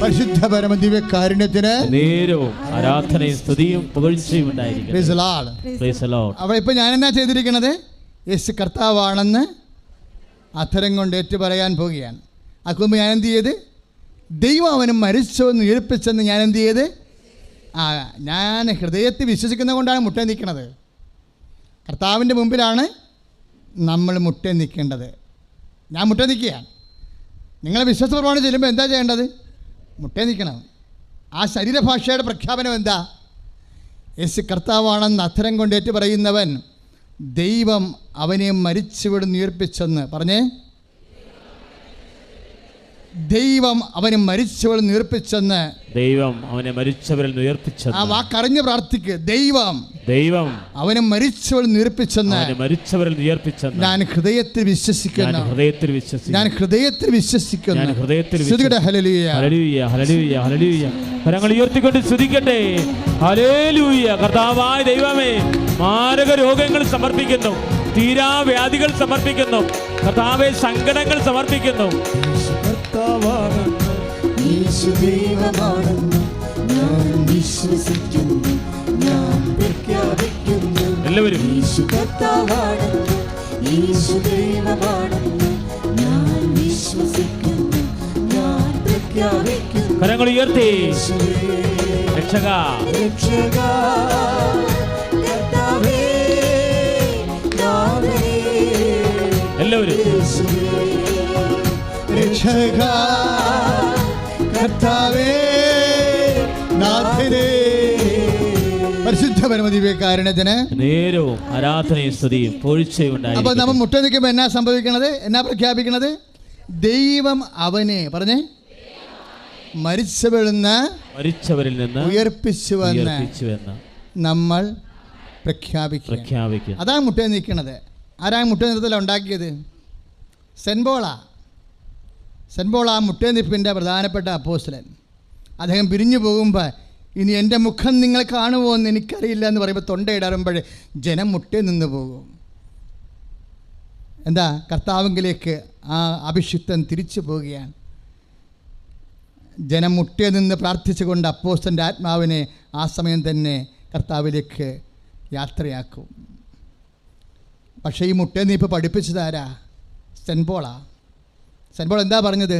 പരിശുദ്ധ പരമ ദിവ്യകാരുണ്യത്തിന് നേരവും ആരാധനയും സ്തുതിയും പുകഴ്ചയും ഉണ്ടായിരിക്കട്ടെ. അപ്പോൾ ഇപ്പോൾ ഞാൻ എന്നാ ചെയ്തിരിക്കുന്നത്? യേശു കർത്താവാണെന്ന് അധരം കൊണ്ട് ഏറ്റു പറയാൻ പോവുകയാണ്. അതുകൊണ്ട് ഞാൻ എന്ത് ചെയ്ത്? ദൈവം അവനും മരിച്ചോന്ന് ഉയർപ്പിച്ചെന്ന് ഞാൻ എന്ത് ചെയ്ത്? ഞാൻ ഹൃദയത്തിൽ വിശ്വസിക്കുന്നത് കൊണ്ടാണ് മുട്ടേ നിൽക്കുന്നത്. കർത്താവിൻ്റെ മുമ്പിലാണ് നമ്മൾ മുട്ടേ നിൽക്കേണ്ടത്. ഞാൻ മുട്ടേ നിൽക്കുകയാണ്. നിങ്ങൾ വിശ്വാസ പ്രമാണം ചെല്ലുമ്പോൾ എന്താ ചെയ്യേണ്ടത്? മുട്ടേ നിൽക്കണം. ആ ശരീരഭാഷയുടെ പ്രഖ്യാപനം എന്താ? യേശു കർത്താവാണെന്ന് അധരം കൊണ്ട് ഏറ്റു പറയുന്നവൻ ദൈവം അവനെ മരിച്ചവിടെ ഉയർപ്പിച്ചെന്ന് പറഞ്ഞേ. ദൈവം അവനെ മരിച്ചവരിൽ ഉയർപ്പിച്ചെന്ന്. ദൈവം അവനെ മരിച്ചവരിൽ ഉയർപ്പിച്ചെന്ന്. ആ വാക്കറിഞ്ഞ് പ്രാർത്ഥിക്ക്. ദൈവം അവനെ മരിച്ചവരിൽ ഉയർപ്പിച്ചെന്ന്. മരിച്ചവരിൽ ഉയർപ്പിച്ചെന്ന് ഞാൻ ഹൃദയത്തിൽ വിശ്വസിക്കുന്നു. ഞാൻ ഹൃദയത്തിൽ വിശ്വസിക്കുന്നു. Hallelujah, hallelujah, hallelujah, hallelujah. കരങ്ങൾ ഉയർത്തിക്കൊണ്ട് സ്തുതിക്കട്ടെ. ഹല്ലേലൂയ. കർത്താവായ ദൈവമേ, മാരക രോഗങ്ങൾ സമർപ്പിക്കുന്നു, തീരാവ്യാധികൾ സമർപ്പിക്കുന്നു, കർത്താവേ സങ്കടങ്ങൾ സമർപ്പിക്കുന്നു. യേശു ദൈവമാണെന്ന് ഞാൻ വിശ്വസിക്കുന്നു, ഞാൻ പ്രഖ്യാപിക്കുന്നു. എല്ലാവരും യേശു കർത്താവാണെന്ന്, യേശു ദൈവമാണെന്ന് ഞാൻ വിശ്വസിക്കുന്നു, ഞാൻ പ്രഖ്യാപിക്കുന്നു. കരങ്ങൾ ഉയർത്തി. രക്ഷക, രക്ഷക, കർത്താവേ, നാഥനേ, എല്ലാവരും രക്ഷക, കർത്താവേ, നാഥനേ. പരിശുദ്ധ പരമദിവ്യകാരുണ്യത്തിന് നേരവും ആരാധനയും സ്തുതിയും പുകഴ്ചയും ഉണ്ടായിരിക്കട്ടെ. അപ്പോൾ നമ്മൾ മുട്ട നിൽക്കുമ്പോൾ എന്നാ സംഭവിക്കണത്? എന്നാ പ്രഖ്യാപിക്കണത്? ദൈവം അവനെ പറഞ്ഞേ മരിച്ചവരിൽ നിന്ന് ഉയർപ്പിച്ചുവെന്ന് നമ്മൾ പ്രഖ്യാപിക്കും. അതാണ് മുട്ട നിൽക്കുന്നത്. ആരാ മുട്ട നിറത്തിലാണ് ഉണ്ടാക്കിയത്? സെൻറ്റ് പോൾ ആ മുട്ട നിപ്പിൻ്റെ പ്രധാനപ്പെട്ട അപ്പോസ്തലൻ. അദ്ദേഹം പിരിഞ്ഞു പോകുമ്പോൾ ഇനി എൻ്റെ മുഖം നിങ്ങൾ കാണുമോ എന്ന് എനിക്കറിയില്ല എന്ന് പറയുമ്പോൾ തൊണ്ടയിടറുമ്പോൾ ജനം മുട്ടേ നിന്ന് പോകും. എന്താ? കർത്താവിലേക്ക് ആ അഭിഷിക്തൻ തിരിച്ചു പോവുകയാണ്. ജനം മുട്ടേ നിന്ന് പ്രാർത്ഥിച്ചുകൊണ്ട് അപ്പോസ്തലൻ്റെ ആത്മാവിനെ ആ സമയം തന്നെ കർത്താവിലേക്ക് യാത്രയാക്കും. പക്ഷേ ഈ മുട്ടേ നീപ്പ് പഠിപ്പിച്ചതാരാ? സെൻറ്റ് പോൾ എന്താ പറഞ്ഞത്?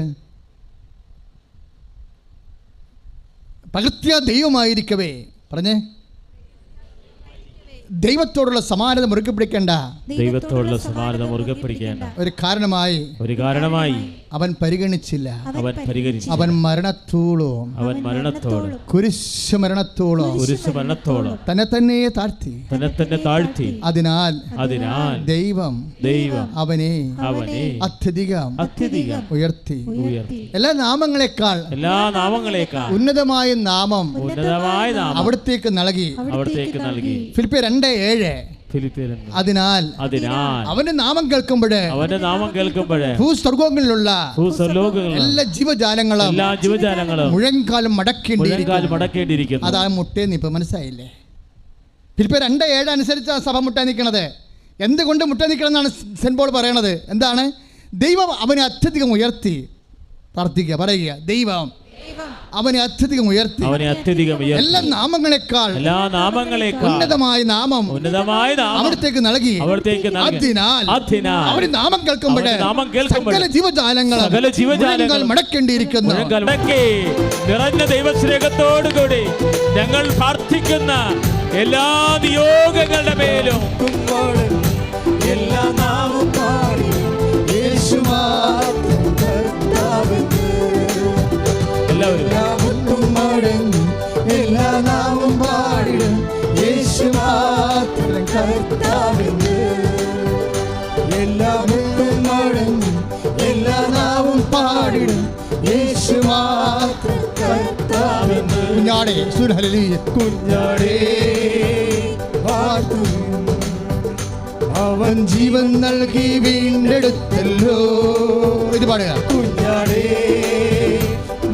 പ്രകൃത്യാ ദൈവമായിരിക്കവേ പറഞ്ഞേ ദൈവത്തോടുള്ള സമാനത മുറുകെ പിടിക്കേണ്ട. ഒരു കാരണമായി അവൻ പരിഗണിച്ചില്ല. അവൻ മരണത്തോളം കുരിശ് മരണത്തോളം തന്നെ തന്നെ താഴ്ത്തി. അതിനാൽ ദൈവം അവനെ അത്യധികം ഉയർത്തി. എല്ലാ നാമങ്ങളെക്കാൾ ഉന്നതമായ നാമം അവിടത്തേക്ക് നൽകി. ഫിലിപ്പിയർ 2:7. അതിനാൽ അവന്റെ നാമം കേൾക്കുമ്പോഴേ ഭൂസ്വർഗങ്ങളിലുള്ള എല്ലാ ജീവജാലങ്ങളും മുഴങ്കാലം മടക്കേണ്ടിയിരിക്കുന്നു. അതാണ് മുട്ടേ നിപ്പ്. മനസ്സിലായില്ലേ? ഫിലിപ്പിയർ 2:7 അനുസരിച്ച് സഭ മുട്ട നിൽക്കുന്നത്. എന്തുകൊണ്ട് മുട്ട നിൽക്കണം എന്നാണ് സെൻറ്റ് പോൾ പറയണത്? എന്താണ്? ദൈവം അവനെ അത്യധികം ഉയർത്തി. പ്രാർത്ഥിക്കുക, പറയുക, ദൈവം അവനെ അത്യധികം ഉയർത്തി. എല്ലാ നാമങ്ങളെക്കാൾ ഉന്നതമായ നാമം അവിടത്തേക്ക് നൽകി. അതിനാൽ അവന്റെ നാമം കേൾക്കുമ്പോഴേ സകല ജീവജാലങ്ങൾ മടക്കേണ്ടിയിരിക്കുന്നു. നിറഞ്ഞ ദൈവസ്നേഹത്തോടുകൂടി ഞങ്ങൾ പ്രാർത്ഥിക്കുന്ന എല്ലാ നിയോഗങ്ങളുടെ മേലും എല്ലാ നാമം പാടി യേശു മാത്രം കർത്താവെന്ന്. എല്ലാ മുട്ടും മടങ്ങി എല്ലാ നാമം പാടിടും യേശു മാത്രം കർത്താവെന്ന്. എല്ലാ മുട്ടും മടങ്ങി എല്ലാ നാമം പാടിടും യേശു മാത്രം കർത്താവെന്ന്. കുഞ്ഞാടേ വാഴ്ത്തും. അവൻ ജീവൻ നൽകി വീണ്ടെടുത്തല്ലോ. ഇത് പാടുക. കുഞ്ഞാടേ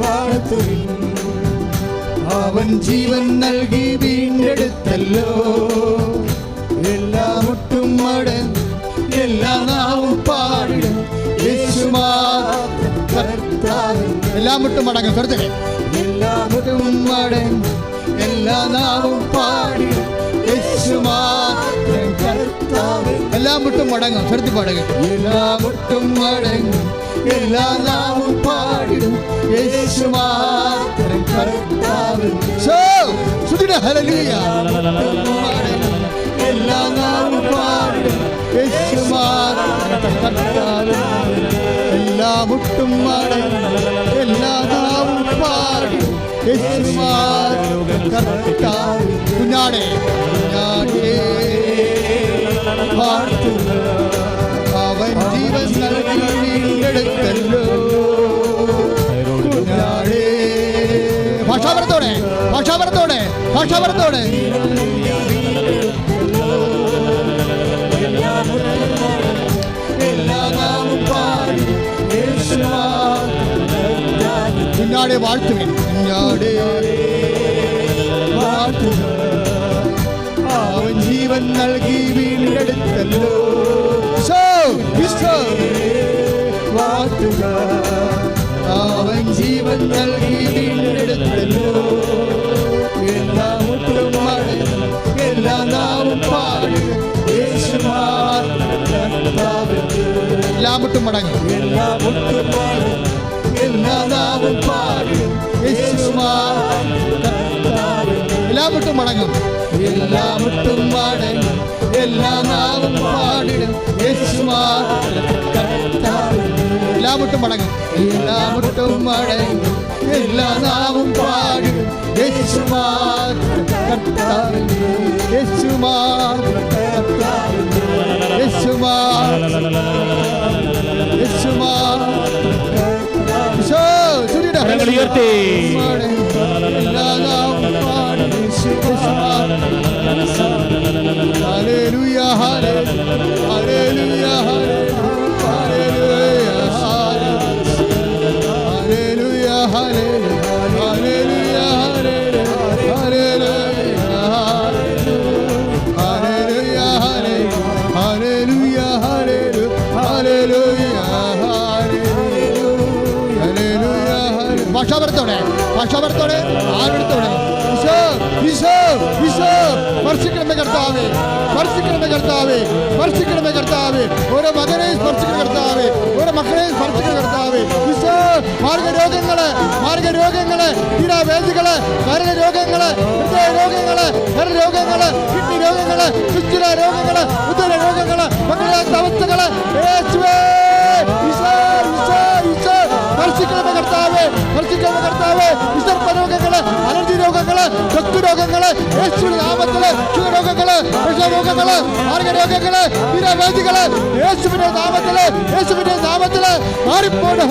വാഴ്ത്തുവിൻ. അവൻ ജീവൻ നൽകി വീണ്ടെടുത്തല്ലോ. എല്ലാ മുട്ടും മടങ്ങി എല്ലാ നാവും പാടിടും യേശു മാത്രം കർത്താവെന്ന്. എല്ലാ മുട്ടും മടങ്ങും. കരുതേ. എല്ലാ മുട്ടും മടങ്ങി എല്ലാ നാവും പാടിടും യേശു മാത്രം കർത്താവെന്ന്. എല്ലാ മുട്ടും മടങ്ങും. ചെറുത്തി പാടുക. എല്ലാ മുട്ടും മടങ്ങി എല്ലാ നാവും പാടിടും യേശു മാത്രം കർത്താവെന്ന്. ഹല്ലേലൂയ. എല്ലാ നാവും പാടിടും യേശു മാത്രം കർത്താവെന്ന്. എല്ലാ മുട്ടും മടങ്ങും എല്ലാ നാവും പാടും യേശു മാത്രം കർത്താവ്. കുഞ്ഞാടേ കുഞ്ഞാടേ പാടുക, അവൻ ജീവൻ നൽകി വീണ്ടെടുത്തല്ലോ. കുഞ്ഞാടേ ഭാഷാപരത്തോടെ ഭാഷാപരത്തോടെ ഭാഷാപരത്തോടെ കുഞ്ഞാടെ വാഴ്ത്തുവിൻ, കുഞ്ഞാടെ വാഴ്ത്തുക, അവൻ ജീവൻ നൽകി വീണ്ടെടുത്തല്ലോ. വാഴ്ത്തുക, അവൻ ജീവൻ നൽകി വീണ്ടെടുത്തല്ലോ. എല്ലാ മുട്ടും മടങ്ങും എല്ലാ നാവും പാടുക യേശു എല്ലാ മുട്ടും മടങ്ങും എല്ലാ മുട്ടും മടങ്ങും എല്ലാ നാവും പാടും യേശു എല്ലാ മുട്ടും മടങ്ങും എല്ലാ മുട്ടും മടങ്ങും എല്ലാ നാവും പാടിടും യേശു എല്ലാ മുട്ടും മടങ്ങും എല്ലാ മുട്ടും മടങ്ങും എല്ലാ നാവും പാടിടും യേശു യേശു യേശു ഉയർത്തി ഹല്ലേലൂയ ഹല്ലേലൂയ ഹല്ലേലൂയ ഹല്ലേലൂയ ഭാഷാപരത്തോടെ ഭാഷാപരത്തോടെ ആരെടുത്തോടെ സ്പർശിക്കണമേ കർത്താവേ, സ്പർശിക്കണമേ കർത്താവേ, സ്പർശിക്കണമേ കർത്താവേ, ഓരോ മകനെയും സ്പർശിക്കണ കർത്താവേ, ഓരോ മക്കളെയും സ്പർശിക്കണ കർത്താവേ. മാർഗരോഗങ്ങള് മാർഗരോഗങ്ങള് പീഡാവേദികള് കരരോഗങ്ങള് ഹൃദയ രോഗങ്ങള് ഹൃദയരോഗങ്ങള് കിഡ്നി രോഗങ്ങള് ശുചിര രോഗങ്ങള് ഉദര രോഗങ്ങള് മക്കളില്ലാത്ത അവസ്ഥകള് സ്പർശിക്കണമേ കർത്താവേ, സ്പർശിക്കണമേ കർത്താവേ. വിസർപ്പ രോഗങ്ങള് അലർജി രോഗങ്ങള് രക്തരോഗങ്ങള് യേശുവിന്റെ നാമത്തില് രോഗങ്ങള് വിഷരോഗങ്ങള് മാർഗരോഗങ്ങള് പീഡാവേദികള് യേശുവിന്റെ നാമത്തില് യേശുവിന്റെ നാമത്തില് മാറിപ്പോട്ടെ.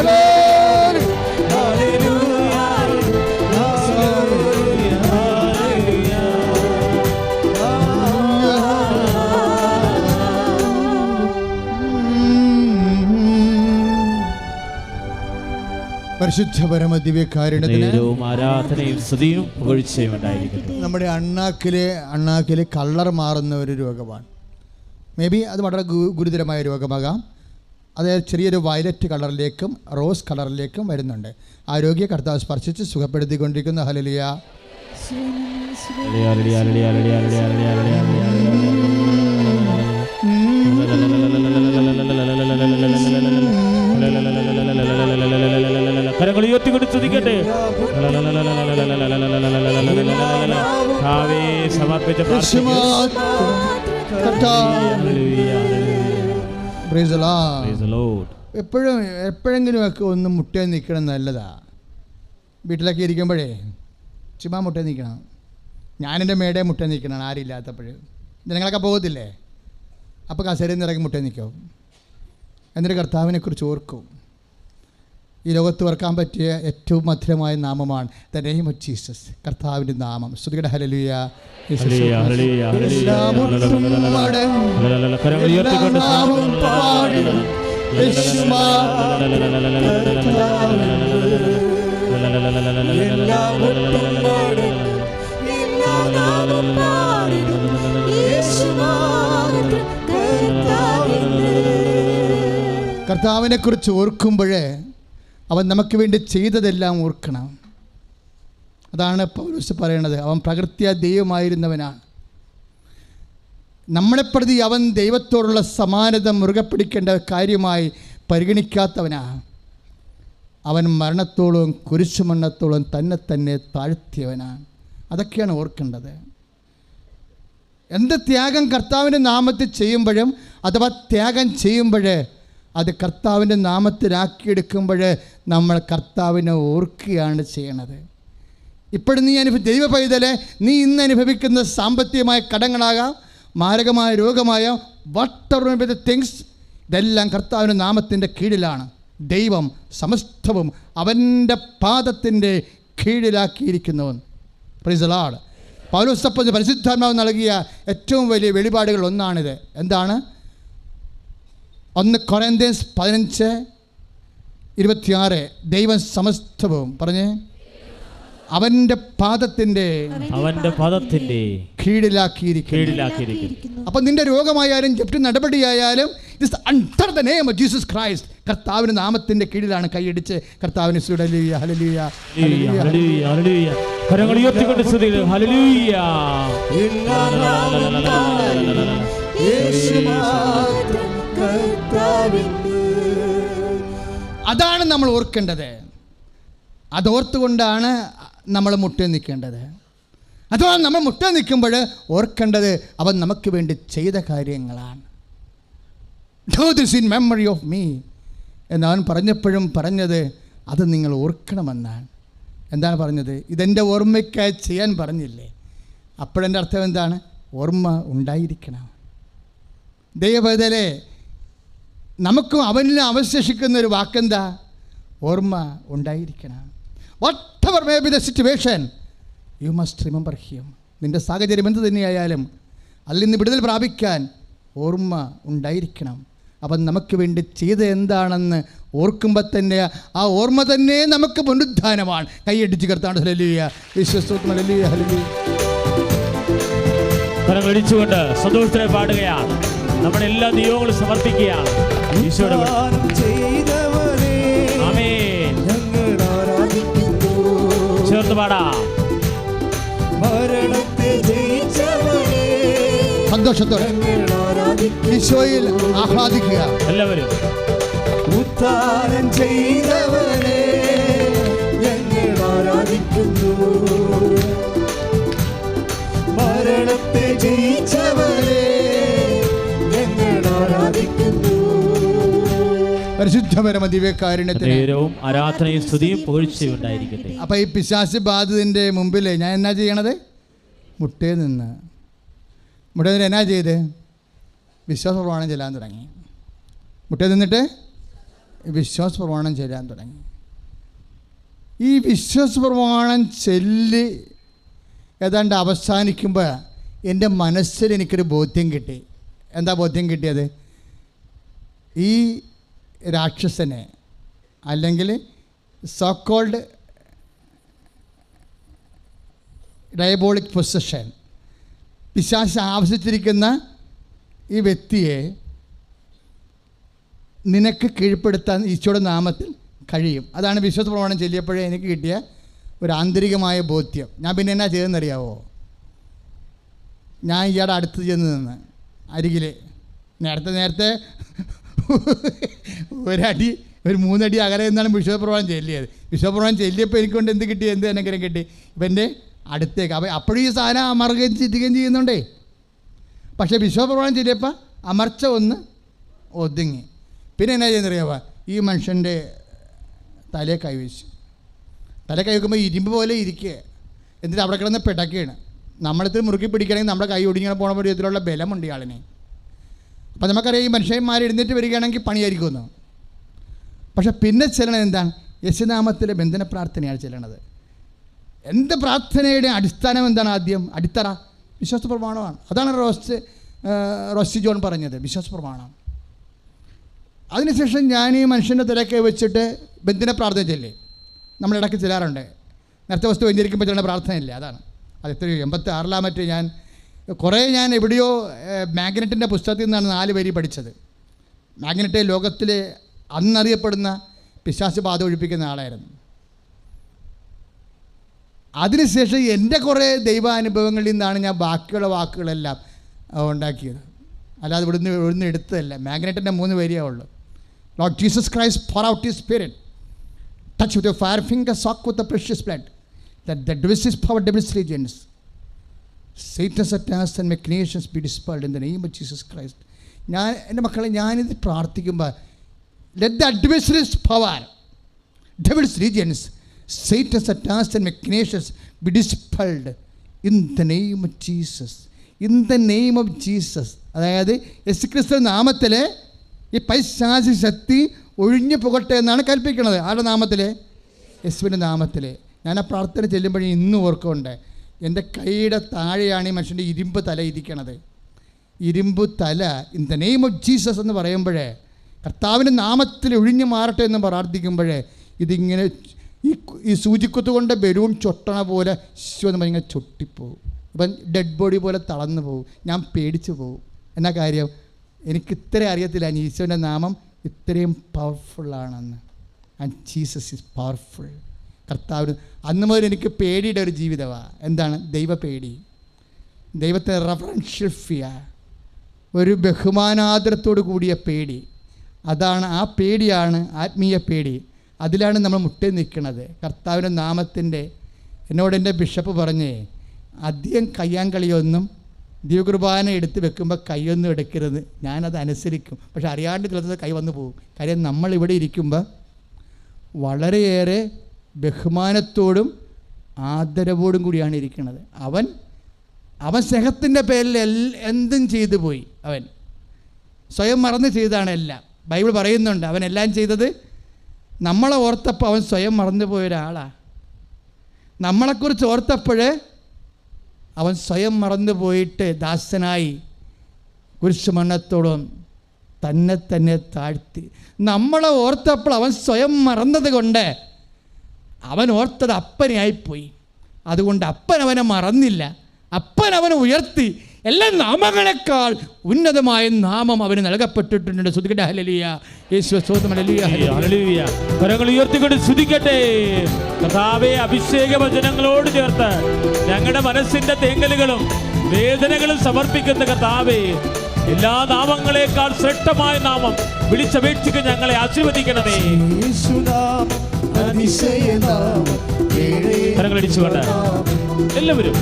പരിശുദ്ധ പരമ ദിവ്യകാരുണ്യത്തിന് ആരാധനയും സ്തുതിയും പുകഴ്ചയും ഉണ്ടായിരിക്കട്ടെ. നമ്മുടെ അണ്ണാക്കിലെ കളർ മാറുന്ന ഒരു രോഗമാണ്. മേ ബി അത് വളരെ ഗുരുതരമായ രോഗമാകാം. അത് ചെറിയൊരു വയലറ്റ് കളറിലേക്കും റോസ് കളറിലേക്കും വരുന്നുണ്ട്. ആ രോഗിയെ കർത്താവ് സ്പർശിച്ച് സുഖപ്പെടുത്തിക്കൊണ്ടിരിക്കുന്ന ഹല്ലേലൂയ. കരങ്ങൾ ഉയർത്തിക്കൊണ്ട് സ്തുതിക്കട്ടെ. സമർപ്പിച്ച എപ്പോഴെങ്കിലും ഒക്കെ ഒന്ന് മുട്ടേ നിൽക്കണം നല്ലതാ. വീട്ടിലൊക്കെ ഇരിക്കുമ്പോഴേ ചുമ്മാ മുട്ടേ നിൽക്കണം. ഞാനെൻ്റെ മേടെ മുട്ടേ നിൽക്കണം ആരില്ലാത്തപ്പോൾ. ജനങ്ങളൊക്കെ പോകത്തില്ലേ, അപ്പോൾ കസേരയിൽ നിന്ന് ഇറങ്ങി മുട്ടേ നിൽക്കും. എന്നിട്ട് കർത്താവിനെക്കുറിച്ച് ഓർക്കും. ഈ ലോകത്ത് ഓർക്കാൻ പറ്റിയ ഏറ്റവും മധുരമായ നാമമാണ് ദ നെയിം ഓഫ് ജീസസ്, കർത്താവിൻ്റെ നാമം. സ്തുതിക്കട്ടെ ഹല്ലേലൂയ. കർത്താവിനെ കുറിച്ച് ഓർക്കുമ്പോഴേ അവൻ നമുക്ക് വേണ്ടി ചെയ്തതെല്ലാം ഓർക്കണം. അതാണ് പൗലോസ് പറയുന്നത്. അവൻ പ്രകൃത്യാ ദൈവമായിരുന്നവനാണ്. നമ്മളെപ്രതി അവൻ ദൈവത്തോടുള്ള സമാനത മുറുകെ പിടിക്കേണ്ട കാര്യമായി പരിഗണിക്കാത്തവനാണ്. അവൻ മരണത്തോളം കുരിശുമരണത്തോളം തന്നെ താഴ്ത്തിയവനാണ്. അതൊക്കെയാണ് ഓർക്കേണ്ടത്. എന്ത് ത്യാഗം കർത്താവിൻ്റെ നാമത്തിൽ ചെയ്യുമ്പോഴും അഥവാ ത്യാഗം ചെയ്യുമ്പോൾ അത് കർത്താവിൻ്റെ നാമത്തിലാക്കിയെടുക്കുമ്പോൾ നമ്മൾ കർത്താവിനെ ഓർക്കുകയാണ് ചെയ്യണത്. ഇപ്പോഴും നീ ദൈവ പൈതലെ, നീ ഇന്ന് അനുഭവിക്കുന്ന സാമ്പത്തികമായ കടങ്ങളാകാം, മാരകമായ രോഗമായ വാട്ട് തിങ്സ്, ഇതെല്ലാം കർത്താവിൻ്റെ നാമത്തിൻ്റെ കീഴിലാണ്. ദൈവം സമസ്തവും അവൻ്റെ പാദത്തിൻ്റെ കീഴിലാക്കിയിരിക്കുന്നവൻ. Praise the lord. പൗലോസ് അപ്പോസ്തലൻ പരിശുദ്ധാത്മാവ് നൽകിയ ഏറ്റവും വലിയ വെളിപാടുകൾ ഒന്നാണിത്. എന്താണ്? 1 കൊരിന്ത്യൻസ് 15:26 ദൈവം സമസ്തവും പറഞ്ഞേ അവൻ്റെ പാദത്തിൻ്റെ കീഴിലാക്കിയിരിക്കുന്നു. അപ്പം നിന്റെ രോഗമായാലും ജപ്തി നടപടിയായാലും it under the name of Jesus Christ, കർത്താവിൻ്റെ നാമത്തിൻ്റെ കീഴിലാണ്. കൈയടിച്ച് കർത്താവിന് ഹല്ലേലൂയ ഹല്ലേലൂയ ഹല്ലേലൂയ ഹല്ലേലൂയ കരങ്ങൾ ഉയർത്തിക്കൊണ്ട് സ്തുതിക്കുക. ഹല്ലേലൂയ. അതാണ് നമ്മൾ ഓർക്കേണ്ടത്. അതോർത്തുകൊണ്ടാണ് നമ്മൾ മുട്ടി നിൽക്കേണ്ടത്. അഥവാ നമ്മൾ മുട്ടി നിൽക്കുമ്പോൾ ഓർക്കേണ്ടത് അവൻ നമുക്ക് വേണ്ടി ചെയ്ത കാര്യങ്ങളാണ്. Do this in memory of me എന്നവൻ പറഞ്ഞപ്പോഴും പറഞ്ഞത് അത് നിങ്ങൾ ഓർക്കണമെന്നാണ്. എന്താണ് പറഞ്ഞത്? ഇതെൻ്റെ ഓർമ്മയ്ക്കായി ചെയ്യാൻ പറഞ്ഞില്ലേ? അപ്പോഴെൻ്റെ അർത്ഥം എന്താണ്? ഓർമ്മ ഉണ്ടായിരിക്കണം. ദൈവവേദലെ നമുക്കും അവനിൽ അവശേഷിക്കുന്ന ഒരു വാക്കെന്താ? ഓർമ്മ ഉണ്ടായിരിക്കണം. Whatever may be the situation, you must remember him. നിൻ്റെ സാഹചര്യം എന്ത് തന്നെയായാലും അതിൽ നിന്ന് വിടുതൽ പ്രാപിക്കാൻ ഓർമ്മ ഉണ്ടായിരിക്കണം. അവൻ നമുക്ക് വേണ്ടി ചെയ്ത് എന്താണെന്ന് ഓർക്കുമ്പോൾ തന്നെ ആ ഓർമ്മ തന്നെ നമുക്ക് പുനരുദ്ധാനമാണ്. കൈയടിച്ച് കർത്താവ് ഹല്ലേലൂയ വിശ്വസ്തോത്രം ഹല്ലേലൂയ ഹല്ലേലൂയ. കരങ്ങളടിച്ചുകൊണ്ട് സന്തോഷത്തോടെ പാടുകയാണ്. നമ്മുടെ എല്ലാ നിയോഗങ്ങളും സമർപ്പിക്കുകയാണ് ഈശോയുടെ ചേർത്ത് പാടാം. സന്തോഷത്തോടെ ഈശോയിൽ ആഹ്ലാദിക്കുക എല്ലാവരും. ഉദ്ധാരം ചെയ്തവനെ ഞങ്ങൾ ആരാധിക്കുന്നു, മരണത്തെ ജയിച്ചവനെ ഞങ്ങൾ ആരാധിക്കുന്നു. പരിശുദ്ധപരമ ദിവ്യകാരുണ്യത്തിന് ആരാധനയും സ്തുതിയും പുകഴ്ചയും ഉണ്ടായിരിക്കട്ടെ. അപ്പം ഈ പിശാച് ബാധിതൻ്റെ മുമ്പിൽ ഞാൻ എന്നാ ചെയ്യണത്? മുട്ടേ നിന്ന് എന്നാ ചെയ്ത് വിശ്വാസ പ്രമാണം ചെല്ലാൻ തുടങ്ങി. മുട്ടേ നിന്നിട്ട് വിശ്വാസ പ്രമാണം ചെല്ലാൻ തുടങ്ങി. ഈ വിശ്വാസ പ്രമാണം ചെല്ലി ഏതാണ്ട് അവസാനിക്കുമ്പോൾ എൻ്റെ മനസ്സിൽ എനിക്കൊരു ബോധ്യം കിട്ടി. എന്താ ബോധ്യം കിട്ടിയത്? ഈ രാക്ഷസനെ അല്ലെങ്കിൽ സോക്കോൾഡ് ഡയബോളിക് പൊസഷൻ, പിശാച് ആവശ്യിച്ചിരിക്കുന്ന ഈ വ്യക്തിയെ നിനക്ക് കീഴ്പ്പെടുത്താൻ ഈശോയുടെ നാമത്തിൽ കഴിയും. അതാണ് വിശ്വാസ പ്രമാണം ചൊല്ലിയപ്പോഴേ എനിക്ക് കിട്ടിയ ഒരു ആന്തരികമായ ബോധ്യം. ഞാൻ പിന്നെ എന്നാ ചെയ്തെന്നറിയാവോ? ഞാൻ ഇയാളുടെ അടുത്ത് ചെന്ന് നിന്ന് അരികിൽ നേരത്തെ ഒരു 3 അടി അകലെ നിന്നാണ് വിശ്വാസപ്രമാണം ചൊല്ലിയത്. വിശ്വാസപ്രമാണം ചൊല്ലിയപ്പോൾ എനിക്കൊണ്ട് എന്ത് കിട്ടി? എന്ത് അനുഗ്രഹം കിട്ടി? ഇവൻ്റെ അടുത്തേക്ക് അപ്പോഴും ഈ സാധനം അമർക്കുകയും ചിന്തിക്കുകയും ചെയ്യുന്നുണ്ടേ. പക്ഷേ വിശ്വാസപ്രമാണം ചൊല്ലിയപ്പോൾ അമർച്ച ഒന്ന് ഒതുങ്ങി. പിന്നെ എന്നാ ചെയ്യുന്നറിയാവോ? ഈ മനുഷ്യൻ്റെ തലയെ കൈവച്ചു. തല കൈവയ്ക്കുമ്പോൾ ഇരുമ്പ് പോലെ ഇരിക്കുക. എന്നിട്ട് അവിടെ കിടന്ന് പിടക്കുകയാണ്. നമ്മളിത് മുറുക്കി പിടിക്കണമെങ്കിൽ നമ്മുടെ കൈ ഒടിങ്ങനെ പോണ വിധത്തിലുള്ള ബലമുണ്ട് ഇയാളിനെ. അപ്പം നമുക്കറിയാം ഈ മനുഷ്യന്മാർ എഴുന്നേറ്റ് വരികയാണെങ്കിൽ പണിയായിരിക്കുമെന്ന്. പക്ഷെ പിന്നെ ചെല്ലണത് എന്താണ്? യേശുനാമത്തിലെ ബന്ധന പ്രാർത്ഥനയാണ് ചെല്ലണത്. എന്ത് പ്രാർത്ഥനയുടെ അടിസ്ഥാനം എന്താണ്? ആദ്യം അടിത്തറ വിശ്വാസ പ്രമാണമാണ്. അതാണ് റോസി ജോൺ പറഞ്ഞത്, വിശ്വാസ പ്രമാണം. അതിനുശേഷം ഞാൻ ഈ മനുഷ്യൻ്റെ തിരക്കെ വെച്ചിട്ട് ബന്ധന പ്രാർത്ഥന ചെല്ലേ. നമ്മളിടയ്ക്ക് ചെല്ലാറുണ്ട്. നേരത്തെ വസ്തു വെഞ്ചരിക്കുമ്പോൾ ചെല്ലുന്ന പ്രാർത്ഥനയില്ല. അതാണ് അത്. എത്രയോ 86 ഞാൻ എവിടെയോ മാഗ്നറ്റിൻ്റെ പുസ്തകത്തിൽ നിന്നാണ് 4 വരി പഠിച്ചത്. മാഗ്നറ്റ് ലോകത്തിൽ അന്നറിയപ്പെടുന്ന പിശാച് ബാധ ഒഴിപ്പിക്കുന്ന ആളായിരുന്നു. അതിനുശേഷം എൻ്റെ കുറേ ദൈവാനുഭവങ്ങളിൽ നിന്നാണ് ഞാൻ ബാക്കിയുള്ള വാക്കുകളെല്ലാം ഉണ്ടാക്കിയത്. അല്ലാതെ ഇവിടുന്ന് എടുത്തതല്ല. മാഗ്നറ്റിൻ്റെ 3 വരിയേ ഉള്ളൂ. Lord Jesus Christ, pour out His Spirit. Touch with your fire finger, soak with the precious blood, that the devil's power, devil's legions, Satan's attacks and machinations be dispelled in the name of Jesus Christ. എൻ്റെ മക്കളെ, ഞാനിത് പ്രാർത്ഥിക്കുമ്പോൾ Let the adversary's power, devil's legions, Satan's attacks and machinations be dispelled in the name of Jesus. In the name of Jesus. അതായത് യേശുക്രിസ്തു നാമത്തിൽ ഈ പൈശാചിക ശക്തി ഒഴിഞ്ഞു പോകട്ടെ എന്നാണ് കൽപ്പിക്കുന്നത്. ആരുടെ നാമത്തിൽ? യേശുവിൻ്റെ നാമത്തിൽ. ഞാൻ ആ പ്രാർത്ഥന ചെല്ലുമ്പോഴേ ഇന്നും ഓർക്കുന്നുണ്ട്, എൻ്റെ കൈയുടെ താഴെയാണ് ഈ മനുഷ്യൻ്റെ ഇരുമ്പ് തല ഇരിക്കണത്. ഇരുമ്പ് തല in the name of Jesus എന്ന് പറയുമ്പോഴേ, കർത്താവിൻ്റെ നാമത്തിൽ ഒഴിഞ്ഞു മാറട്ടെ എന്ന് പ്രാർത്ഥിക്കുമ്പോഴേ, ഇതിങ്ങനെ ഈ സൂചിക്കുത്ത് കൊണ്ട് ബലൂൺ ചൊട്ടണ പോലെ ശിശു എന്ന് പറഞ്ഞാൽ ചൊട്ടിപ്പോവും. ഇപ്പം ഡെഡ് ബോഡി പോലെ തളർന്നു പോകും. ഞാൻ പേടിച്ചു പോകും. എന്നാ കാര്യം? എനിക്ക് ഇത്രയും അറിയത്തില്ല ഈശോൻ്റെ നാമം ഇത്രയും പവർഫുള്ളാണെന്ന്. And Jesus is powerful. കർത്താവിന് അന്ന് മുതൽ എനിക്ക് പേടിയുടെ ഒരു ജീവിതമാണ്. എന്താണ്? ദൈവപേടി, ദൈവത്തെ റെഫറൻഷ്യൽ ഫിയർ, ഒരു ബഹുമാനാദരത്തോടു കൂടിയ പേടി. അതാണ്, ആ പേടിയാണ് ആത്മീയ പേടി. അതിലാണ് നമ്മൾ മുട്ടി നിൽക്കുന്നത്. കർത്താവിൻ്റെ നാമത്തിൻ്റെ എന്നോട് എൻ്റെ ബിഷപ്പ് പറഞ്ഞേ, അധികം കയ്യാങ്കളിയൊന്നും ദിവ്യകുർബാന എടുത്ത് വെക്കുമ്പോൾ കൈയൊന്നും എടുക്കരുത്. ഞാനത് അനുസരിക്കും. പക്ഷെ അറിയാണ്ട് ചിലത് കൈ വന്നു പോകും. കാര്യം നമ്മളിവിടെ ഇരിക്കുമ്പോൾ വളരെയേറെ ബഹുമാനത്തോടും ആദരവോടും കൂടിയാണ് ഇരിക്കുന്നത്. അവൻ സ്നേഹത്തിൻ്റെ പേരിൽ എന്തും ചെയ്തു പോയി. അവൻ സ്വയം മറന്ന് ചെയ്താണ് എല്ലാം. ബൈബിൾ പറയുന്നുണ്ട്, അവനെല്ലാം ചെയ്തത് നമ്മളെ ഓർത്തപ്പോൾ അവൻ സ്വയം മറന്നു പോയ ഒരാളാണ്. നമ്മളെക്കുറിച്ച് ഓർത്തപ്പോഴേ അവൻ സ്വയം മറന്നു പോയിട്ട് ദാസനായി കുരിശുമരണത്തോളം തന്നെ താഴ്ത്തി. നമ്മളെ ഓർത്തപ്പോൾ അവൻ സ്വയം മറന്നത് കൊണ്ട് അവൻ ഓർത്തത് അപ്പനെയായിപ്പോയി. അതുകൊണ്ട് അപ്പൻ അവനെ മറന്നില്ല, അപ്പൻ അവനെ ഉയർത്തി. എല്ലാ നാമങ്ങളെക്കാൾ ഉന്നതമായ നാമം അവന് നൽകപ്പെട്ടിട്ടുണ്ട്. സ്തുതിക്കട്ടെ, ഹല്ലേലൂയ. യേശുവേ സ്തോത്രം, ഹല്ലേലൂയ, ഹല്ലേലൂയ. കരങ്ങൾ ഉയർത്തിക്കൊണ്ട് സ്തുതിക്കട്ടെ. കർത്താവേ, അഭിഷേക വചനങ്ങളോട് ചേർത്ത് ഞങ്ങളുടെ മനസ്സിന്റെ തേങ്ങലുകളും വേദനകളും സമർപ്പിക്കുന്ന കർത്താവേ, എല്ലാ നാമങ്ങളെക്കാൾ ശ്രേഷ്ഠമായ നാമം വിളിച്ചപേക്ഷിക്ക് ഞങ്ങളെ ആശീർവദിക്കണമേ. കരങ്ങളടിച്ചുകൊണ്ട് എല്ലാവരും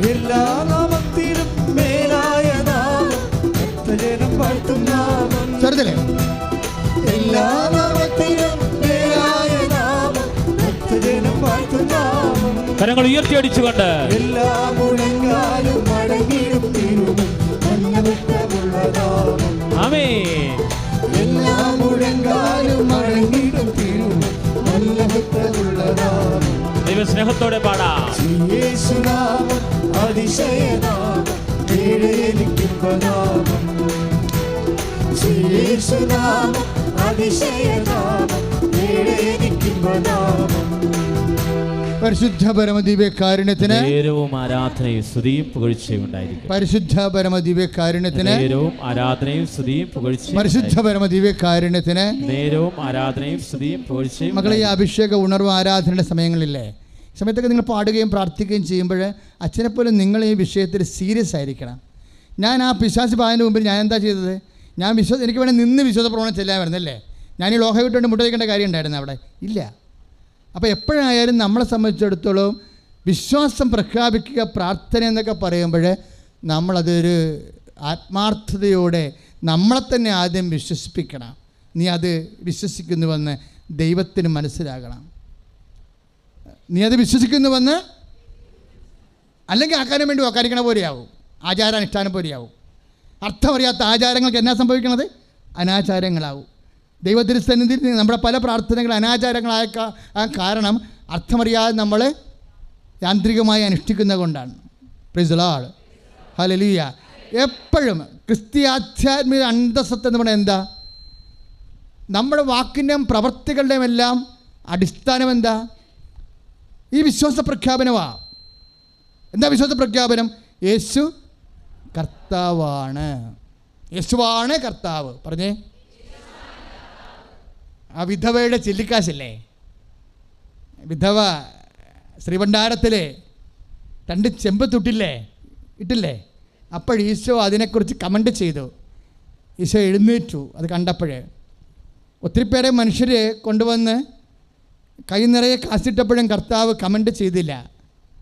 എല്ലാ നാമത്തിലും മേലായ നാമം, ഭക്തജനം വാഴ്ത്തും നാമം. ചെറുതല്ലേ? എല്ലാ നാമത്തിലും മേലായ നാമം, ഭക്തജനം വാഴ്ത്തും നാമം. കരങ്ങൾ ഉയർത്തി അടിച്ചുകൊണ്ട് എല്ലാ മുഴങ്ങാലും മടങ്ങിടും തിരുമും നല്ല വ്യക്തമുള്ള നാമം. ആമേൻ. എല്ലാ മുഴങ്ങാലും മടങ്ങിടും തിരുമും നല്ല വ്യക്തമുള്ള നാമം. ദൈവസ്നേഹത്തോടെ പാടാം. യേശുനാമം അതിശയനാമം, കേടേലിക്കുമ്പോ നാമം. യേശുനാമം അതിശയനാമം, കേടേലിക്കുമ്പോ നാമം. പരിശുദ്ധ പരമദിവ്യകാരുണ്യത്തിന് നേരവും ആരാധനയും സ്തുതിയും പുകഴ്ചയും ഉണ്ടായിരിക്കും. പരിശുദ്ധ പരമദിവ്യകാരുണ്യത്തിന് നേരവും ആരാധനയും സ്തുതിയും പുകഴ്ചയും. പരിശുദ്ധ പരമദിവ്യകാരുണ്യത്തിന് നേരവും ആരാധനയും സ്തുതിയും പുകഴ്ചയും. മക്കളെ, ഈ അഭിഷേക ഉണർവ് ആരാധനയുടെ സമയങ്ങളില്ലേ, സമയത്തൊക്കെ നിങ്ങൾ പാടുകയും പ്രാർത്ഥിക്കുകയും ചെയ്യുമ്പോൾ അച്ഛനെപ്പോലും നിങ്ങൾ ഈ വിഷയത്തിൽ സീരിയസ് ആയിരിക്കണം. ഞാൻ ആ പിശാച് പാതിന് മുമ്പിൽ ഞാൻ എന്താ ചെയ്തത്? എനിക്ക് വേണേൽ നിന്ന് വിശ്വാസ പ്രവണത ചെല്ലാമായിരുന്നല്ലേ. ഞാൻ ഈ ലോഹ വിട്ടുകൊണ്ട് മുട്ടയിക്കേണ്ട കാര്യം ഉണ്ടായിരുന്നു അവിടെ ഇല്ല. അപ്പോൾ എപ്പോഴായാലും നമ്മളെ സംബന്ധിച്ചിടത്തോളം വിശ്വാസം പ്രഖ്യാപിക്കുക, പ്രാർത്ഥന എന്നൊക്കെ പറയുമ്പോൾ നമ്മളതൊരു ആത്മാർത്ഥതയോടെ നമ്മളെ തന്നെ ആദ്യം വിശ്വസിപ്പിക്കണം. നീ അത് വിശ്വസിക്കുന്നുവെന്ന് ദൈവത്തിന് മനസ്സിലാകണം. നീ അത് വിശ്വസിക്കുന്നുവെന്ന്, അല്ലെങ്കിൽ ആക്കാനും വേണ്ടി ആക്കാനിക്കണ പോലെയാവും, ആചാരാനുഷ്ഠാനം പോലെയാവും. അർത്ഥമറിയാത്ത ആചാരങ്ങൾക്ക് എന്നാ സംഭവിക്കണത്? അനാചാരങ്ങളാവും. ദൈവത്തിരുസന്നിധിയിൽ നമ്മുടെ പല പ്രാർത്ഥനകൾ അനാചാരങ്ങളായ കാരണം അർത്ഥമറിയാതെ നമ്മൾ യാന്ത്രികമായി അനുഷ്ഠിക്കുന്നത് കൊണ്ടാണ്. Price the Lord, hallelujah. എപ്പോഴും ക്രിസ്ത്യാധ്യാത്മിക അന്തസ്സത്ത് എന്ന് പറഞ്ഞാൽ എന്താ? നമ്മുടെ വാക്കിൻ്റെയും പ്രവർത്തികളുടെയും എല്ലാം അടിസ്ഥാനം എന്താ? ഈ വിശ്വാസ പ്രഖ്യാപനമാണ്. എന്താ വിശ്വാസ പ്രഖ്യാപനം? യേശു കർത്താവാണ്. യേശുവാണ് കർത്താവ്. പറഞ്ഞേ. ആ വിധവയുടെ ചില്ലിക്കാശല്ലേ, വിധവ ശ്രീഭണ്ഡാരത്തിലെ 2 ചെമ്പ് ഇട്ടില്ലേ? അപ്പോൾ ഈശോ അതിനെക്കുറിച്ച് കമൻ്റ് ചെയ്തു. ഈശോ എഴുന്നേറ്റു അത് കണ്ടപ്പോഴേ. ഒത്തിരി പേരെ മനുഷ്യരെ കൊണ്ടുവന്ന് കൈ നിറയെ കാശിട്ടപ്പോഴും കർത്താവ് കമൻ്റ് ചെയ്തില്ല,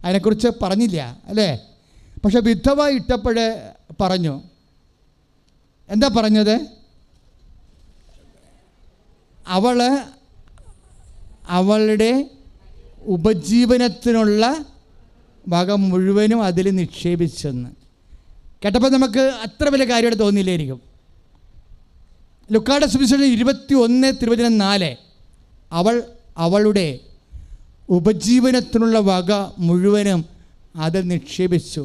അതിനെക്കുറിച്ച് പറഞ്ഞില്ല അല്ലേ. പക്ഷെ വിധവ ഇട്ടപ്പോഴേ പറഞ്ഞു, എന്താ പറഞ്ഞത്? അവളുടെ ഉപജീവനത്തിനുള്ള വക മുഴുവനും അതിൽ നിക്ഷേപിച്ചെന്ന് കേട്ടപ്പോൾ നമുക്ക് അത്ര വലിയ കാര്യമായിട്ട് തോന്നിയില്ലായിരിക്കും. ലുക്കായുടെ സുവിശേഷം 21:4 അവളുടെ ഉപജീവനത്തിനുള്ള വക മുഴുവനും അത് നിക്ഷേപിച്ചു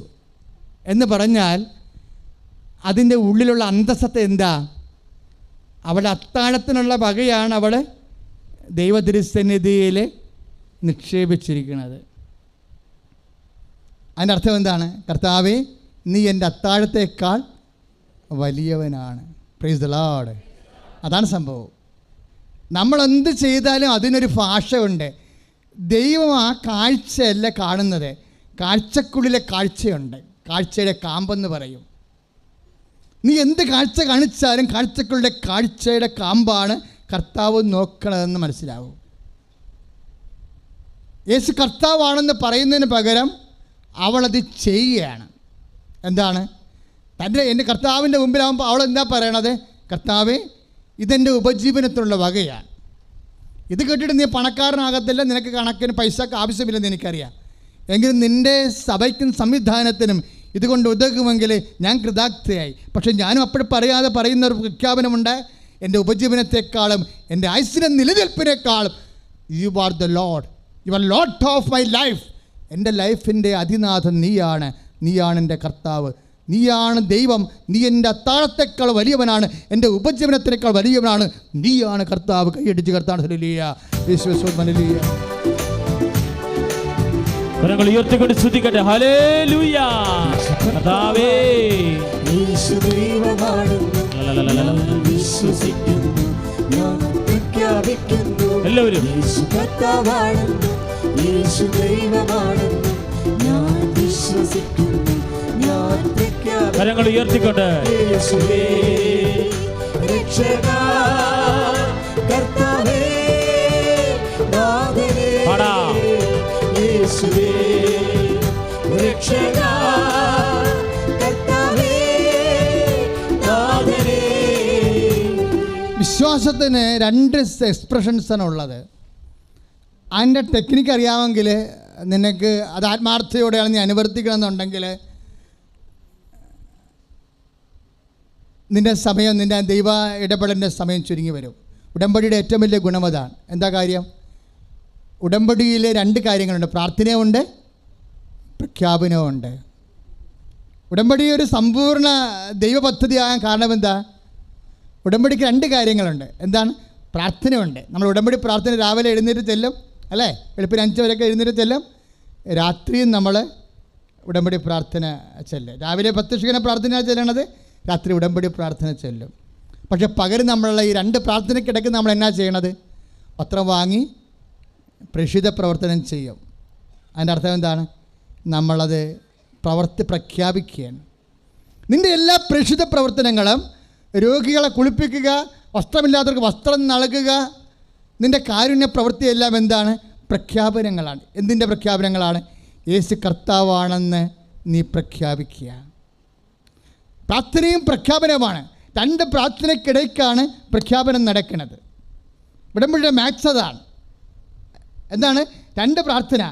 എന്ന് പറഞ്ഞാൽ അതിൻ്റെ ഉള്ളിലുള്ള അന്തസ്സത്ത എന്താ? അവളുടെ അത്താഴത്തിനുള്ള വകയാണ് അവൾ ദൈവതിരുസന്നിധിയിൽ നിക്ഷേപിച്ചിരിക്കുന്നത്. അതിൻ്റെ അർത്ഥം എന്താണ്? കർത്താവേ, നീ എൻ്റെ അത്താഴത്തേക്കാൾ വലിയവനാണ്. Praise the lord. അതാണ് സംഭവം. നമ്മളെന്ത് ചെയ്താലും അതിനൊരു ഭാഷയുണ്ട്. ദൈവം ആ കാഴ്ചയല്ല കാണുന്നത്, കാഴ്ചക്കുള്ളിലെ കാഴ്ചയുണ്ട്. കാഴ്ചയുടെ കാമ്പെന്ന് പറയും. നീ എന്ത് കാഴ്ച കാണിച്ചാലും കാഴ്ചക്കുള്ളിലെ കാഴ്ചയുടെ കാമ്പാണ് കർത്താവ് നോക്കണതെന്ന് മനസ്സിലാവും. യേശു കർത്താവാണെന്ന് പറയുന്നതിന് പകരം അവളത് ചെയ്യുകയാണ്. എന്താണ്? എൻ്റെ കർത്താവിൻ്റെ മുമ്പിലാവുമ്പോൾ അവൾ എന്താ പറയണത്? കർത്താവേ, ഇതെൻ്റെ ഉപജീവനത്തിനുള്ള വകയാണ്. ഇത് കേട്ടിട്ട് നീ പണക്കാരനാകത്തില്ല, നിനക്ക് കണക്കിന് പൈസക്ക് ആവശ്യമില്ലെന്ന് എനിക്കറിയാം. എങ്കിലും നിൻ്റെ സഭയ്ക്കും സംവിധാനത്തിനും ഇതുകൊണ്ട് ഉതകുമെങ്കിൽ ഞാൻ കൃതാർത്ഥയായി. പക്ഷെ ഞാനും അപ്പോൾ പറയാതെ പറയുന്ന ഒരു പ്രഖ്യാപനമുണ്ട്, എൻ്റെ ഉപജീവനത്തെക്കാളും എൻ്റെ ആയുസ്സിൻ്റെ നിലനിൽപ്പിനേക്കാളും you are the lord, you are lord of my life. എൻ്റെ ലൈഫിൻ്റെ അതിനാഥൻ നീയാണ്, നീയാണ് എൻ്റെ കർത്താവ്, നീയാണ് ദൈവം, നീ എൻ്റെ അത്താഴത്തേക്കാൾ വലിയവനാണ്, എൻ്റെ ഉപജീവനത്തിനേക്കാൾ വലിയവനാണ്, നീയാണ് കർത്താവ്. കൈയടിച്ച് കർത്താവ് ഉയർത്തിക്കൊണ്ട് സ്തുതിക്കട്ടെ. ഹല്ലേലൂയ. കർത്താവേ, യേശു ദൈവമാണെന്ന് വിശ്വസിക്കുന്നു, ഞാൻ പ്രഖ്യാപിക്കുന്നു. എല്ലാവരും യേശു കർത്താവാണെന്ന്, യേശു ദൈവമാണെന്ന് ഞാൻ വിശ്വസിക്കുന്നു, ഞാൻ പ്രഖ്യാപിക്കുന്നു. കരങ്ങൾ ഉയർത്തിക്കൊണ്ട് യേശുവേ രക്ഷകാ, കർത്താവേ നാഥനേ, പാടാം. യേശുവേ രക്ഷകാ, കർത്താവേ നാഥനേ. വിശ്വാസത്തിന് 2 എക്സ്പ്രഷൻസാണ് ഉള്ളത്. അതിൻ്റെ ടെക്നിക്ക് അറിയാമെങ്കിൽ നിനക്ക് അത് ആത്മാർത്ഥയോടെയാണ് നീ അനുവർത്തിക്കണമെന്നുണ്ടെങ്കിൽ നിൻ്റെ സമയം, നിൻ്റെ ദൈവ ഇടപെടലിൻ്റെ സമയം ചുരുങ്ങി വരും. ഉടമ്പടിയുടെ ഏറ്റവും വലിയ ഗുണം അതാണ്. എന്താ കാര്യം? ഉടമ്പടിയിൽ 2 കാര്യങ്ങളുണ്ട്, പ്രാർത്ഥനയുമുണ്ട്, പ്രഖ്യാപനവുമുണ്ട്. ഉടമ്പടി ഒരു സമ്പൂർണ്ണ ദൈവ പദ്ധതിയാകാൻ കാരണം എന്താ? ഉടമ്പടിക്ക് 2 കാര്യങ്ങളുണ്ട്. എന്താണ്? പ്രാർത്ഥനയുണ്ട്. നമ്മൾ ഉടമ്പടി പ്രാർത്ഥന രാവിലെ എഴുന്നേറ്റ് ചെല്ലും, അല്ലേ? വെളുപ്പിന് 5 വരെയൊക്കെ എഴുന്നേറ്റ് ചെല്ലും. രാത്രിയും നമ്മൾ ഉടമ്പടി പ്രാർത്ഥന ചെല്ലും. രാവിലെ പ്രത്യക്ഷീകരണ പ്രാർത്ഥന ചെല്ലണത്, രാത്രി ഉടമ്പടി പ്രാർത്ഥന ചെല്ലും. പക്ഷെ പകരം നമ്മളുള്ള ഈ 2 പ്രാർത്ഥനയ്ക്കിടയ്ക്ക് നമ്മൾ എന്നാ ചെയ്യണത്? പത്രം വാങ്ങി പ്രേക്ഷിത പ്രവർത്തനം ചെയ്യും. അതിൻ്റെ അർത്ഥം എന്താണ്? നമ്മളത് പ്രഖ്യാപിക്കുകയാണ്. നിൻ്റെ എല്ലാ പ്രേക്ഷിത പ്രവർത്തനങ്ങളും രോഗികളെ കുളിപ്പിക്കുക, വസ്ത്രമില്ലാത്തവർക്ക് വസ്ത്രം നൽകുക, നിൻ്റെ കാരുണ്യ പ്രവൃത്തിയെല്ലാം എന്താണ്? പ്രഖ്യാപനങ്ങളാണ്. എന്തിൻ്റെ പ്രഖ്യാപനങ്ങളാണ്? യേശു കർത്താവാണെന്ന് നീ പ്രഖ്യാപിക്കുക. പ്രാർത്ഥനയും പ്രഖ്യാപനമാണ്. 2 പ്രാർത്ഥനയ്ക്കിടയ്ക്കാണ് പ്രഖ്യാപനം നടക്കുന്നത്. ഉടമ്പടിയുടെ മാക്സ് അതാണ്. എന്താണ്? 2 പ്രാർത്ഥന,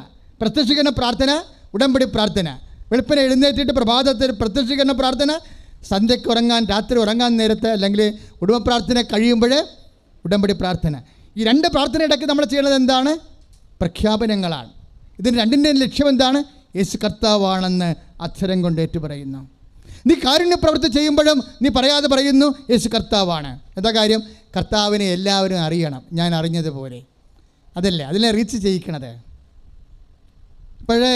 പ്രത്യക്ഷീകരണ പ്രാർത്ഥന, ഉടമ്പടി പ്രാർത്ഥന. വെളുപ്പിനെ എഴുന്നേറ്റിട്ട് പ്രഭാതത്തിൽ പ്രത്യക്ഷീകരണ പ്രാർത്ഥന, സന്ധ്യയ്ക്ക് ഉറങ്ങാൻ, രാത്രി ഉറങ്ങാൻ നേരത്ത്, അല്ലെങ്കിൽ കുടുംബ പ്രാർത്ഥന കഴിയുമ്പോൾ ഉടമ്പടി പ്രാർത്ഥന. ഈ 2 പ്രാർത്ഥനയിടയ്ക്ക് നമ്മൾ ചെയ്യുന്നത് എന്താണ്? പ്രഖ്യാപനങ്ങളാണ്. ഇതിന് 2ൻ്റെയും ലക്ഷ്യം എന്താണ്? യേശു കർത്താവാണെന്ന് അക്ഷരം കൊണ്ട് ഏറ്റുപറയുന്നു. നീ കാരുണ്യ പ്രവൃത്തി ചെയ്യുമ്പോഴും നീ പറയാതെ പറയുന്നു യേശു കർത്താവാണ്. എന്താ കാര്യം? കർത്താവിനെ എല്ലാവരും അറിയണം, ഞാൻ അറിഞ്ഞതുപോലെ. അതല്ലേ അതിനെ റീച്ച് ചെയ്യിക്കണത്. ഇപ്പോഴേ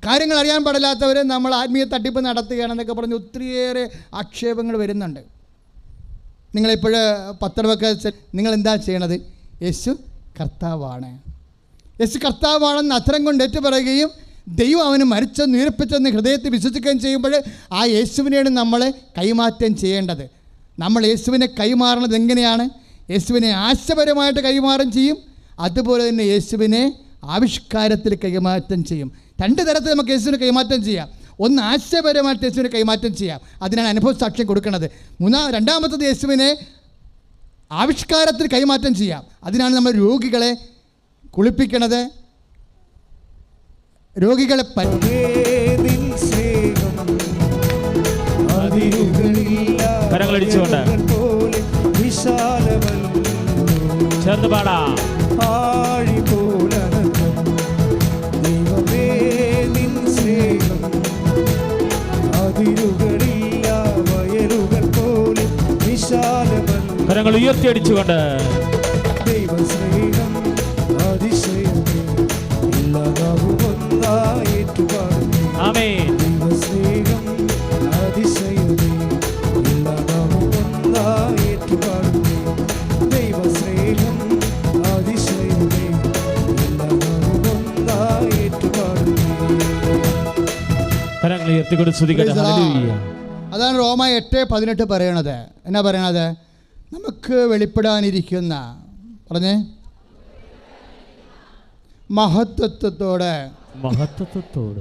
കാര്യങ്ങൾ അറിയാൻ പാടില്ലാത്തവർ നമ്മൾ ആത്മീയ തട്ടിപ്പ് നടത്തുകയാണെന്നൊക്കെ പറഞ്ഞ് ഒത്തിരിയേറെ ആക്ഷേപങ്ങൾ വരുന്നുണ്ട്. നിങ്ങളിപ്പോൾ പത്രമൊക്കെ നിങ്ങളെന്താ ചെയ്യണത്? യേശു കർത്താവാണ്, യേശു കർത്താവാണെന്ന് അത്തരം കൊണ്ട് ഏറ്റുപറയുകയും ദൈവം അവന് മരിച്ചെന്ന് ഉയർപ്പിച്ചെന്ന് ഹൃദയത്തിൽ വിശ്വസിക്കുകയും ചെയ്യുമ്പോൾ ആ യേശുവിനെയാണ് നമ്മൾ കൈമാറ്റം ചെയ്യേണ്ടത്. നമ്മൾ യേശുവിനെ കൈമാറണത് എങ്ങനെയാണ്? യേശുവിനെ ആശയപരമായിട്ട് കൈമാറ്റം ചെയ്യും, അതുപോലെ തന്നെ യേശുവിനെ ആവിഷ്കാരത്തിൽ കൈമാറ്റം ചെയ്യും. 2 തരത്തിൽ നമുക്ക് യേശുവിനെ കൈമാറ്റം ചെയ്യാം. ഒന്ന് ആശയപരമായിട്ട് യേശുവിനെ കൈമാറ്റം ചെയ്യാം. അതിനാണ് അനുഭവ സാക്ഷ്യം കൊടുക്കുന്നത്. രണ്ടാമത്തത് യേശുവിനെ ആവിഷ്കാരത്തിൽ കൈമാറ്റം ചെയ്യാം. അതിനാണ് നമ്മൾ രോഗികളെ കുളിപ്പിക്കണത്, രോഗികളെ കരങ്ങളടിച്ചുകൊണ്ട് ചേർന്ന് പാടാം. കരങ്ങൾ ഉയർത്തിയടിച്ചുകൊണ്ട് ദൈവസ്നേഹം അതിശയമേ എല്ലാതാവുമൊന്നായേറ്റുപാടുന്നു. ആമേൻ. ദൈവസ്നേഹം അതിശയമേ എല്ലാതാവുമൊന്നായേറ്റുപാടുന്നു. ദൈവസ്നേഹം അതിശയമേ എല്ലാതാവുമൊന്നായേറ്റുപാടുന്നു. കരങ്ങൾ ഉയർത്തിക്കൊണ്ട് സ്തുതിക്കട്ടെ. ഹല്ലേലൂയ. അതാണ് റോമ 8:18 പറയണത്. എന്നാ പറയണത്? നമുക്ക് വെളിപ്പെടാനിരിക്കുന്ന പറഞ്ഞേ മഹത്വത്തോടെ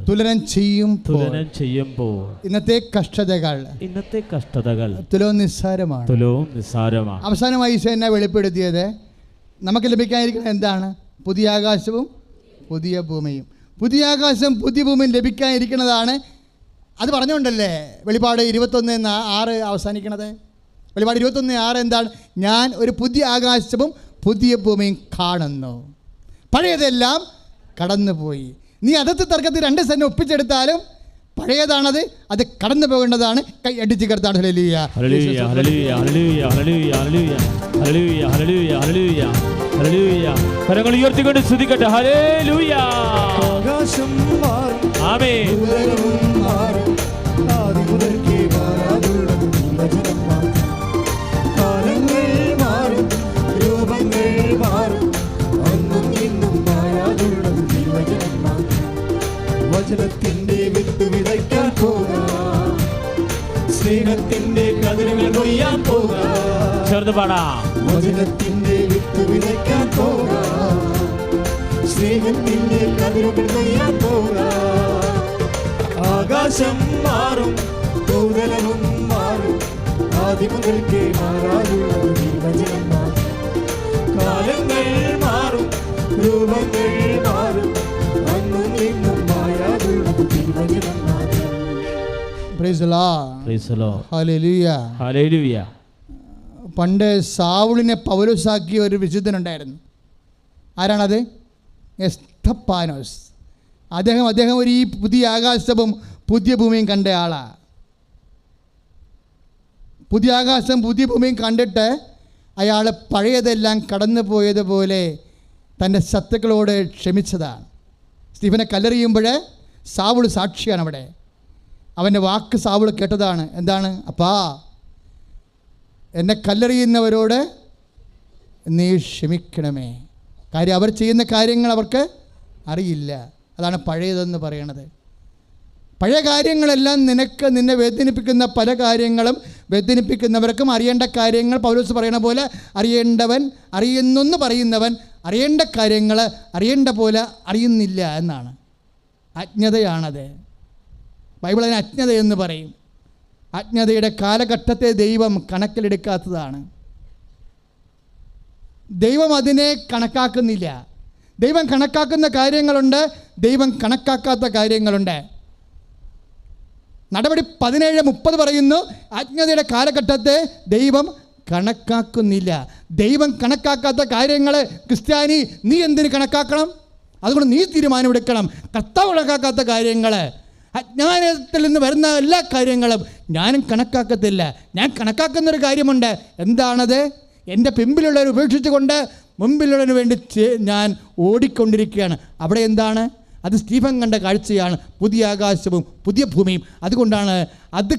തുലനം ചെയ്യുമ്പോൾ ഇന്നത്തെ കഷ്ടതകൾ തുലവും നിസ്സാരമാണ്. അവസാനമായി ഈശോ എന്നെ വെളിപ്പെടുത്തിയത് നമുക്ക് ലഭിക്കാനിരിക്കുന്നത് എന്താണ്? പുതിയ ആകാശവും പുതിയ ഭൂമിയും. പുതിയ ആകാശം പുതിയ ഭൂമിയും ലഭിക്കാനിരിക്കുന്നതാണ്. അത് പറഞ്ഞുകൊണ്ടല്ലേ വെളിപ്പാട് 21:6 അവസാനിക്കണത്. വെളിപ്പാട് 21:6 എന്താണ്? ഞാൻ ഒരു പുതിയ ആകാശവും പുതിയ ഭൂമിയും കാണുന്നു, പഴയതെല്ലാം കടന്നുപോയി. നീ അതത് തർക്കത്തിൽ 2 സെന്റ് ഒപ്പിച്ചെടുത്താലും പഴയതാണത്, അത് കടന്നു പോകേണ്ടതാണ്. കൈ അടിച്ച് കിടത്താണ്. Hallelujah, hallelujah, hallelujah, hallelujah, hallelujah, hallelujah, hallelujah, hallelujah, hallelujah. കരങ്ങൾ ഉയർത്തിക്കൊണ്ട് സ്തുതിക്കട്ടെ. ഹല്ലേലൂയ. ആകാശം മാറും, ആമേൻ. ആദിമുതൽക്കേ മാറാതുള്ളത് വചനം മാത്രം. കാലങ്ങൾ മാറും, രൂപങ്ങൾ മാറും, അന്നും ഇന്നും മാറാതുള്ളത് വചനം മാത്രം. വചനത്തിന്റെ വിത്ത് വിതയ്ക്കാൻ പോകാം, സ്നേഹത്തിന്റെ കതിരുകൾ കൊയ്യാൻ പോകാം. ചേർന്ന് പാടാം. വചനത്തിന്റെ വിത്ത് വിതയ്ക്കാൻ പോകാം, സ്നേഹത്തിന്റെ കതിരുകൾ കൊയ്യാൻ പോകാം. ആകാശം മാറും, ഭൂതലവും മാറും, ആദിമുതൽക്കേ മാറാതുള്ളത് വചനം മാത്രം. കാലങ്ങൾ മാറും, രൂപങ്ങൾ മാറും, അന്നും ഇന്നും മായാതുള്ളത് വചനം മാത്രം. Price the Lord, price the Lord, hallelujah, hallelujah. പണ്ട് സാവുളിനെ പൗലോസാക്കിയ ഒരു വിശുദ്ധനുണ്ടായിരുന്നു. ആരാണത്? എസ്തപ്പാനോസ്. അദ്ദേഹം ഒരു ഈ പുതിയ ആകാശവും പുതിയ ഭൂമിയും കണ്ട ആളാണ്. പുതിയ ആകാശം പുതിയ ഭൂമിയും കണ്ടിട്ട് അയാൾ പഴയതെല്ലാം കടന്നു പോയതുപോലെ തൻ്റെ ശത്രുക്കളോട് ക്ഷമിച്ചതാണ്. സ്റ്റീഫനെ കല്ലെറിയുമ്പോൾ സാവുൾ സാക്ഷിയാണ് അവിടെ. അവൻ്റെ വാക്ക് സാവുൾ കേട്ടതാണ്. എന്താണ്? അപ്പാ, എന്നെ കല്ലെറിയുന്നവരോട് നീ ക്ഷമിക്കണമേ, കാര്യം അവർ ചെയ്യുന്ന കാര്യങ്ങൾ അവർക്ക് അറിയില്ല. അതാണ് പഴയതെന്ന് പറയണത്. പഴയ കാര്യങ്ങളെല്ലാം നിന്നെ വേദനിപ്പിക്കുന്ന പല കാര്യങ്ങളും വേദനിപ്പിക്കുന്നവർക്കും അറിയേണ്ട കാര്യങ്ങൾ പൗലോസ് പറയണ പോലെ അറിയുന്നെന്ന് പറയുന്നവൻ അറിയേണ്ട കാര്യങ്ങൾ അറിയേണ്ട പോലെ അറിയുന്നില്ല എന്നാണ്. അജ്ഞതയാണത്. ബൈബിൾ അതിന് അജ്ഞതയെന്ന് പറയും. അജ്ഞതയുടെ കാലഘട്ടത്തെ ദൈവം കണക്കിലെടുക്കാത്തതാണ്. ദൈവം അതിനെ കണക്കാക്കുന്നില്ല. ദൈവം കണക്കാക്കുന്ന കാര്യങ്ങളുണ്ട്, ദൈവം കണക്കാക്കാത്ത കാര്യങ്ങളുണ്ട്. നടപടി 17:30 പറയുന്നു, അജ്ഞതയുടെ കാലഘട്ടത്തെ ദൈവം കണക്കാക്കുന്നില്ല. ദൈവം കണക്കാക്കാത്ത കാര്യങ്ങൾ ക്രിസ്ത്യാനി നീ എന്തിന് കണക്കാക്കണം? അതുകൊണ്ട് നീ തീരുമാനമെടുക്കണം. കർത്താവ് കണക്കാക്കാത്ത കാര്യങ്ങൾ, അജ്ഞാനത്തിൽ നിന്ന് വരുന്ന എല്ലാ കാര്യങ്ങളും ഞാനും കണക്കാക്കത്തില്ല. ഞാൻ കണക്കാക്കുന്നൊരു കാര്യമുണ്ട്. എന്താണത്? എൻ്റെ പിമ്പിലുള്ളവർ ഉപേക്ഷിച്ചുകൊണ്ട് മുമ്പിലുള്ളതിന് വേണ്ടി ഞാൻ ഓടിക്കൊണ്ടിരിക്കുകയാണ്. അവിടെ എന്താണ്? അത് സ്റ്റീഫൻ കണ്ട കാഴ്ചയാണ്. പുതിയ ആകാശവും പുതിയ ഭൂമിയും. അതുകൊണ്ടാണ് അത്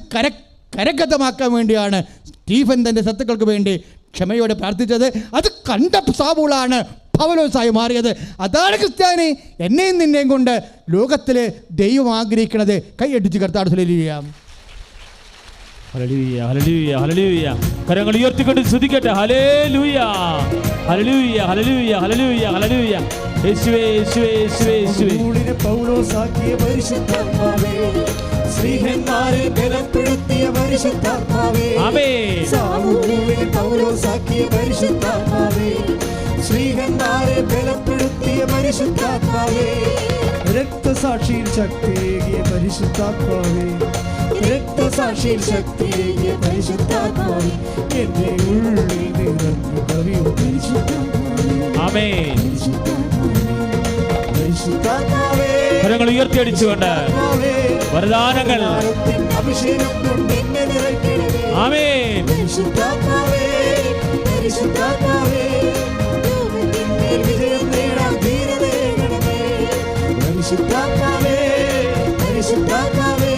കരഗതമാക്കാൻ വേണ്ടിയാണ് സ്റ്റീഫൻ തൻ്റെ ശത്രുക്കൾക്ക് വേണ്ടി ക്ഷമയോടെ പ്രാർത്ഥിച്ചത്. അത് കണ്ട സാവൂളാണ് പൗലോസായി മാറിയത്. അതാണ് ക്രിസ്ത്യാനി. എന്നെയും നിന്നെയും കൊണ്ട് ലോകത്തിൽ ദൈവം ആഗ്രഹിക്കുന്നത്. കൈയടിച്ച് കർത്താവ് ഹല്ലേലൂയ, ഹല്ലേലൂയ, ഹല്ലേലൂയ, ഹല്ലേലൂയ. കരങ്ങൾ ഉയർത്തിക്കൊണ്ട് സ്തുതിക്കട്ടെ. Hallelujah, hallelujah, hallelujah, hallelujah, hallelujah. യേശുവേ യേശുവേ യേശുവേ യേശുവേ. സൗലിനെ പൗലോസാക്കിയ പരിശുദ്ധാത്മാവേ, സ്ത്രീഹന്മാരെ ബലപ്പെടുത്തിയ പരിശുദ്ധാത്മാവേ. ആമേൻ. സാമൂലിനെ പൗലോസാക്കിയ പരിശുദ്ധാത്മാവേ, സ്ത്രീഹന്മാരെ ബലപ്പെടുത്തിയ പരിശുദ്ധാത്മാവേ. രക്തസാക്ഷിയിൽ ശക്തിയേകിയ പരിശുദ്ധാത്മാവേ, രക്തസാക്ഷിയിൽ ശക്തിയേകിയ പരിശുദ്ധാത്മാവേ, എന്റെ ഉള്ളിൽ നിറഞ്ഞു കവിയും പരിശുദ്ധാത്മാവേ. ആമേൻ. പരിശുദ്ധാത്മാവേ, കരങ്ങൾ ഉയർത്തിയടിച്ചുകൊണ്ട് വരദാനങ്ങൾ. അഭിഷേകം കൊണ്ട് എന്നെ നിറയ്ക്കണമേ. ആമേൻ. പരിശുദ്ധാത്മാവേ, പരിശുദ്ധാത്മാവേ, ലോകത്തിന്മേൽ വിജയം നേടാൻ ധീരതയേകണമേ. പരിശുദ്ധാത്മാവേ, പരിശുദ്ധാത്മാവേ,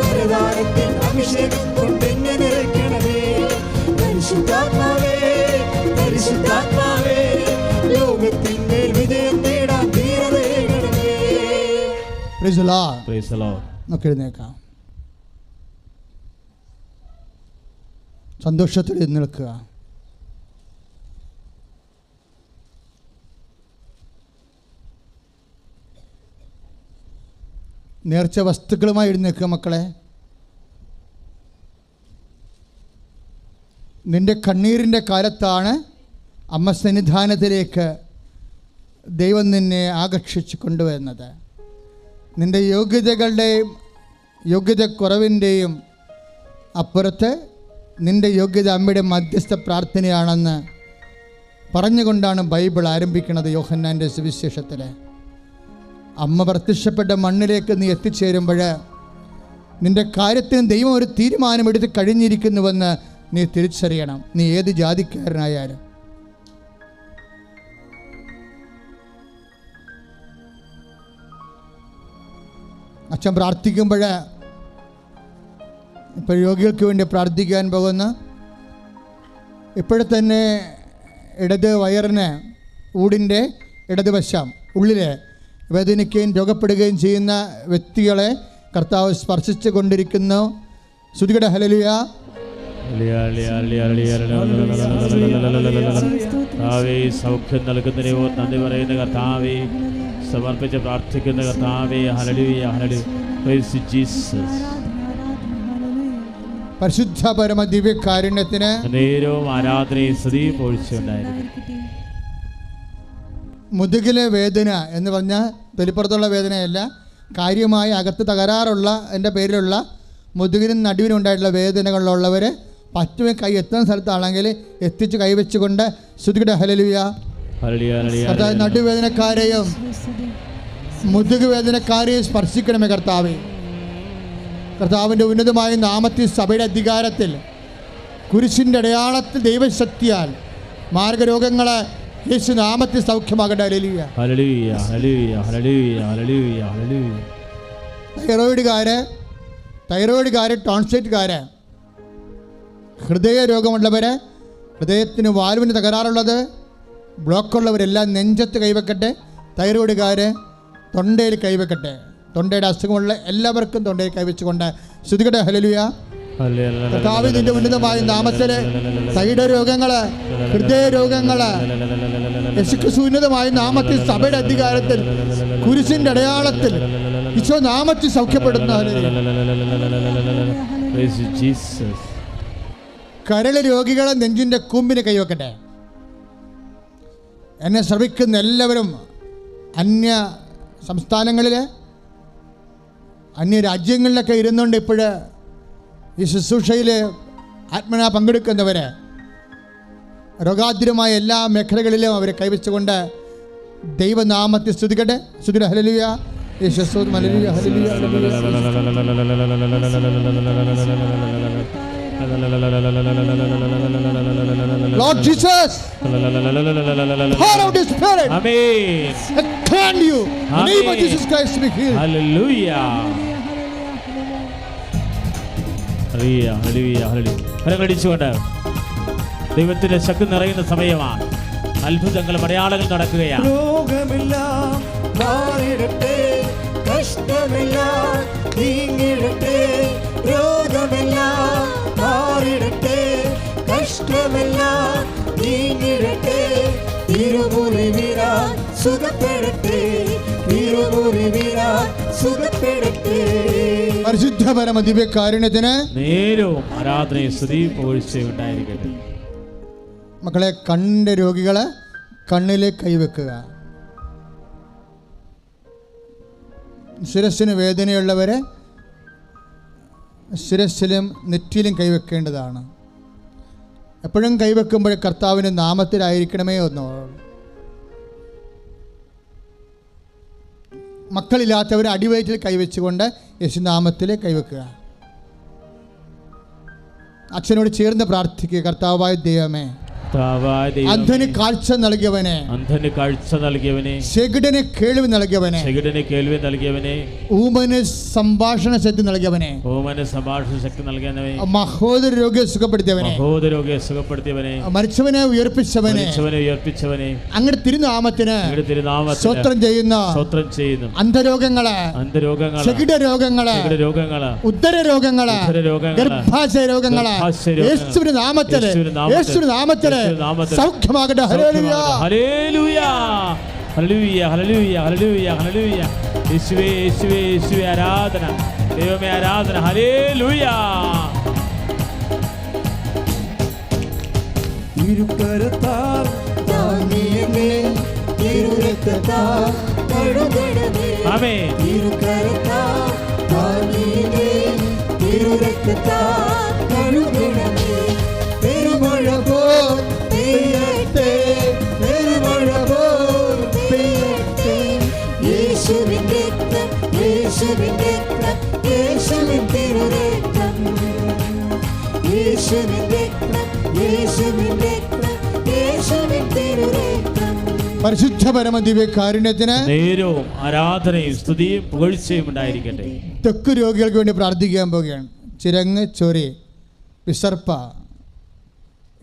വരദാനത്തിൻ അഭിഷേകം കൊണ്ട് എന്നെ നിറയ്ക്കണമേ. പരിശുദ്ധാത്മാവേ, പരിശുദ്ധാത്മാവേ, ലോകത്തിന്മേൽ വിജയം നേടാൻ ധീരതയേകണമേ. Praise the Lord. Praise the Lord. നമുക്ക് എഴുന്നേക്കാം. സന്തോഷത്തോടെ നിൽക്കുക. നേർച്ച വസ്തുക്കളുമായി എഴുന്നേൽക്കുക മക്കളെ. നിന്റെ കണ്ണീരിൻ്റെ കാലത്താണ് അമ്മ സന്നിധാനത്തിലേക്ക് ദൈവം നിന്നെ ആകർഷിച്ച് കൊണ്ടുവരുന്നത്. നിന്റെ യോഗ്യതകളുടെയും യോഗ്യതക്കുറവിൻ്റെയും അപ്പുറത്ത് നിന്റെ യോഗ്യത അമ്മയുടെ മധ്യസ്ഥ പ്രാർത്ഥനയാണെന്ന് പറഞ്ഞുകൊണ്ടാണ് ബൈബിൾ ആരംഭിക്കുന്നത്. യോഹന്നാൻ്റെ സുവിശേഷത്തിൽ അമ്മ പ്രത്യക്ഷപ്പെട്ട മണ്ണിലേക്ക് നീ എത്തിച്ചേരുമ്പോൾ നിന്റെ കാര്യത്തിന് ദൈവം ഒരു തീരുമാനമെടുത്ത് കഴിഞ്ഞിരിക്കുന്നുവെന്ന് നീ തിരിച്ചറിയണം. നീ ഏത് ജാതിക്കാരനായാലും. അച്ഛൻ പ്രാർത്ഥിക്കുമ്പോൾ ഇപ്പോൾ രോഗികൾക്ക് വേണ്ടി പ്രാർത്ഥിക്കാൻ പോകുന്ന ഇപ്പോഴെ തന്നെ ഇടത് വയറിന് ഊടിൻ്റെ ഇടതുവശം ഉള്ളിൽ വേദനിക്കുകയും രോഗപ്പെടുകയും ചെയ്യുന്ന വ്യക്തികളെ കർത്താവ് സ്പർശിച്ചു കൊണ്ടിരിക്കുന്നു. ശ്രുതികട ഹല്ലേലൂയ. സൗഖ്യം നൽകുന്നതിനോ നന്ദി പറയുന്ന കർത്താവേ, സമർപ്പിച്ച് പ്രാർത്ഥിക്കുന്ന കർത്താവേ, ഹല്ലേലൂയ ഹല്ലേലൂയ. Price Jesus. പരിശുദ്ധ പരമ ദിവ്യകാരുണ്യത്തിന് നേരവും ആരാധനയും സ്തുതിയും പൊഴിച്ചുണ്ടായിരുന്നു. മുതുകിലെ വേദന എന്ന് പറഞ്ഞാൽ തൊലിപ്പുറത്തുള്ള വേദനയല്ല, കാര്യമായ അകത്ത് തകരാറുള്ള എൻ്റെ പേരിലുള്ള മുതുകിനും നടുവിനും ഉണ്ടായിട്ടുള്ള വേദനകളിലുള്ളവർ പറ്റുമേ കൈ എത്തുന്ന സ്ഥലത്താണെങ്കിൽ എത്തിച്ച് കൈവച്ചുകൊണ്ട് ശ്രുതിയുടെ ഹല്ലേലൂയ. കർത്താവ് നടുവേദനക്കാരെയും മുതുക് വേദനക്കാരെയും സ്പർശിക്കണമേ കർത്താവേ. കർത്താവിൻ്റെ ഉന്നതമായ നാമത്തിൽ സഭയുടെ അധികാരത്തിൽ കുരിശിൻ്റെ അടയാളത്തിൽ ദൈവശക്തിയാൽ മാർഗരോഗങ്ങളെ യേശു നാമത്തിൽ സൗഖ്യമാകട്ടെ. Hallelujah hallelujah hallelujah hallelujah hallelujah hallelujah. തൈറോയിഡുകാർ ടോൺസൈറ്റുകാർ, ഹൃദയ രോഗമുള്ളവർ, ഹൃദയത്തിന് വാൽവിന് തകരാറുള്ളത്, ബ്ലോക്കുള്ളവരെല്ലാം നെഞ്ചത്ത് കൈവെക്കട്ടെ. തൈറോയിഡുകാർ തൊണ്ടയിൽ കൈവെക്കട്ടെ. തൊണ്ടയുടെ അസുഖമുള്ള എല്ലാവർക്കും തൊണ്ടയിൽ കൈവച്ചുകൊണ്ട് ശ്രുതികട്ടെ. ഹല്ലേലൂയ. കർത്താവേ, നിന്റെ ഉന്നതമായ നാമത്തിൽ തൈറോയ്ഡ് രോഗങ്ങള്, ഹൃദയ രോഗങ്ങള് യേശുക്രിസ്തു ഉന്നതമായ നാമത്തിൽ സഭയുടെ അധികാരത്തിൽ കുരിശിന്റെ അടയാളത്തിൽ ഈശോ നാമത്തിൽ സൗഖ്യപ്പെടുന്ന കരള് രോഗികളെ നെഞ്ചിന്റെ കൂമ്പിന് കൈവെക്കട്ടെ. എന്നെ ശ്രമിക്കുന്ന എല്ലാവരും അന്യ സംസ്ഥാനങ്ങളിൽ, അന്യ രാജ്യങ്ങളിലൊക്കെ ഇരുന്നുകൊണ്ട് ഇപ്പോഴ് ഈ ശുശ്രൂഷയിൽ ആത്മനാ പങ്കെടുക്കുന്നവർ രോഗാതുരമായ എല്ലാ മേഖലകളിലും അവരെ കൈവച്ചുകൊണ്ട് ദൈവനാമത്തെ സ്തുതിക്കട്ടെ. സ്തുതിയുടെ ഹല്ലേലൂയ. യേശുവേ hallelujah hallelujah Lord Jesus, pour out His Spirit. Amen. Command you, in the name of Jesus Christ, to be healed. Hallelujah. Hallelujah hallelujah hallelujah. കരങ്ങളടിച്ചുകൊണ്ട് ദൈവത്തിന്റെ ശക്തി നിറയുന്ന സമയമാണ്. അത്ഭുതങ്ങളും അടയാളങ്ങൾ നടക്കുകയാണ്. രോഗമെല്ലാം മാറിടട്ടെ, കഷ്ടമെല്ലാം നീങ്ങിടട്ടെ. രോഗമെല്ലാം മാറിടട്ടെ, കഷ്ടമെല്ലാം നീങ്ങിടട്ടെ. തിരുമുറിവിനാൽ സുഖപ്പെടട്ടെ, തിരുമുറിവിനാൽ സുഖപ്പെടട്ടെ. പരിശുദ്ധ പരമ ദിവ്യകാരുണ്യത്തിന് നേരവും ആരാധനയും സ്തുതിയും പുകഴ്ചയും ഉണ്ടായിരിക്കട്ടെ. മക്കളെ, കണ്ണിൻ്റെ രോഗികളെ കണ്ണിലെ കൈവെക്കുക. ശിരസ്സിന് വേദനയുള്ളവരെ ശിരസ്സിലും നെറ്റിയിലും കൈവെക്കേണ്ടതാണ്. എപ്പോഴും കൈവെക്കുമ്പോൾ കർത്താവിൻ്റെ നാമത്തിലായിരിക്കണമേ എന്നോ. മക്കളില്ലാത്തവർ അടിവയറ്റിൽ കൈവച്ചുകൊണ്ട് യേശുനാമത്തിൽ കൈവെക്കുക. അച്ഛനോട് ചേർന്ന് പ്രാർത്ഥിക്കുക. കർത്താവായ ദൈവമേ, അന്ധന് കാഴ്ച നൽകിയവനെ, അന്ധന് കാഴ്ച നൽകിയവനെ, ചെകിടന് കേൾവി നൽകിയവനെ, ചെകിടന് കേൾവി നൽകിയവനെ, ഊമന് സംഭാഷണ ശക്തി നൽകിയവനെ, ഓമന് സംഭാഷണ ശക്തി നൽകിയവനെ, മഹോദര രോഗിയെ സുഖപ്പെടുത്തിയവനെ, മഹോദര രോഗിയെ സുഖപ്പെടുത്തിയവനെ, മരിച്ചവനെ ഉയർപ്പിച്ചവനെ, ഉയർപ്പിച്ചവനെ, അങ്ങയുടെ തിരുനാമത്തിന് സ്തോത്രം ചെയ്യുന്നു. അന്ധരോഗങ്ങളെ, ചെകിട രോഗങ്ങളെ, ഉദര രോഗങ്ങളെ, ഗർഭാശയ രോഗങ്ങളെ യേശുവിന്റെ നാമത്തില്, യേശുവിന്റെ നാമത്തില് സൗഖ്യമാകട്ടെ. Hallelujah, hallelujah, hallelujah, hallelujah, hallelujah, hallelujah. യേശുവേ, യേശുവേ, യേശുവേ, ആരാധന. ദൈവമേ, ആരാധന. ഹല്ലേലൂയ. തിരുക്കരത്താൽ താങ്ങിയേ, തിരുരക്തത്താൽ കഴുകണമേ. ആമേൻ. തിരുക്കരത്താൽ താങ്ങിയേ, തിരുരക്തത്താൽ കഴുകണമേ. പെരുമഴ പോൽ പെയ്യട്ടെ, പെരുമഴ പോൽ പെയ്യട്ടെ. യേശുവിന്റെ രക്തം, യേശുവിന്റെ രക്തം, യേശുവിന്റെ തിരുരക്തം. യേശുവിന്റെ രക്തം, യേശുവിന്റെ രക്തം, യേശുവിന്റെ തിരുരക്തം. പരിശുദ്ധ പരമ ദിവ്യകാരുണ്യത്തിന് നേരവും ആരാധനയും സ്തുതിയും പുകഴ്ചയും ഉണ്ടായിരിക്കട്ടെ. ത്വക്ക് രോഗികൾക്ക് വേണ്ടി പ്രാർത്ഥിക്കാൻ പോവുകയാണ്. ചിരങ്ങ്, ചൊറി, വിസർപ്പ,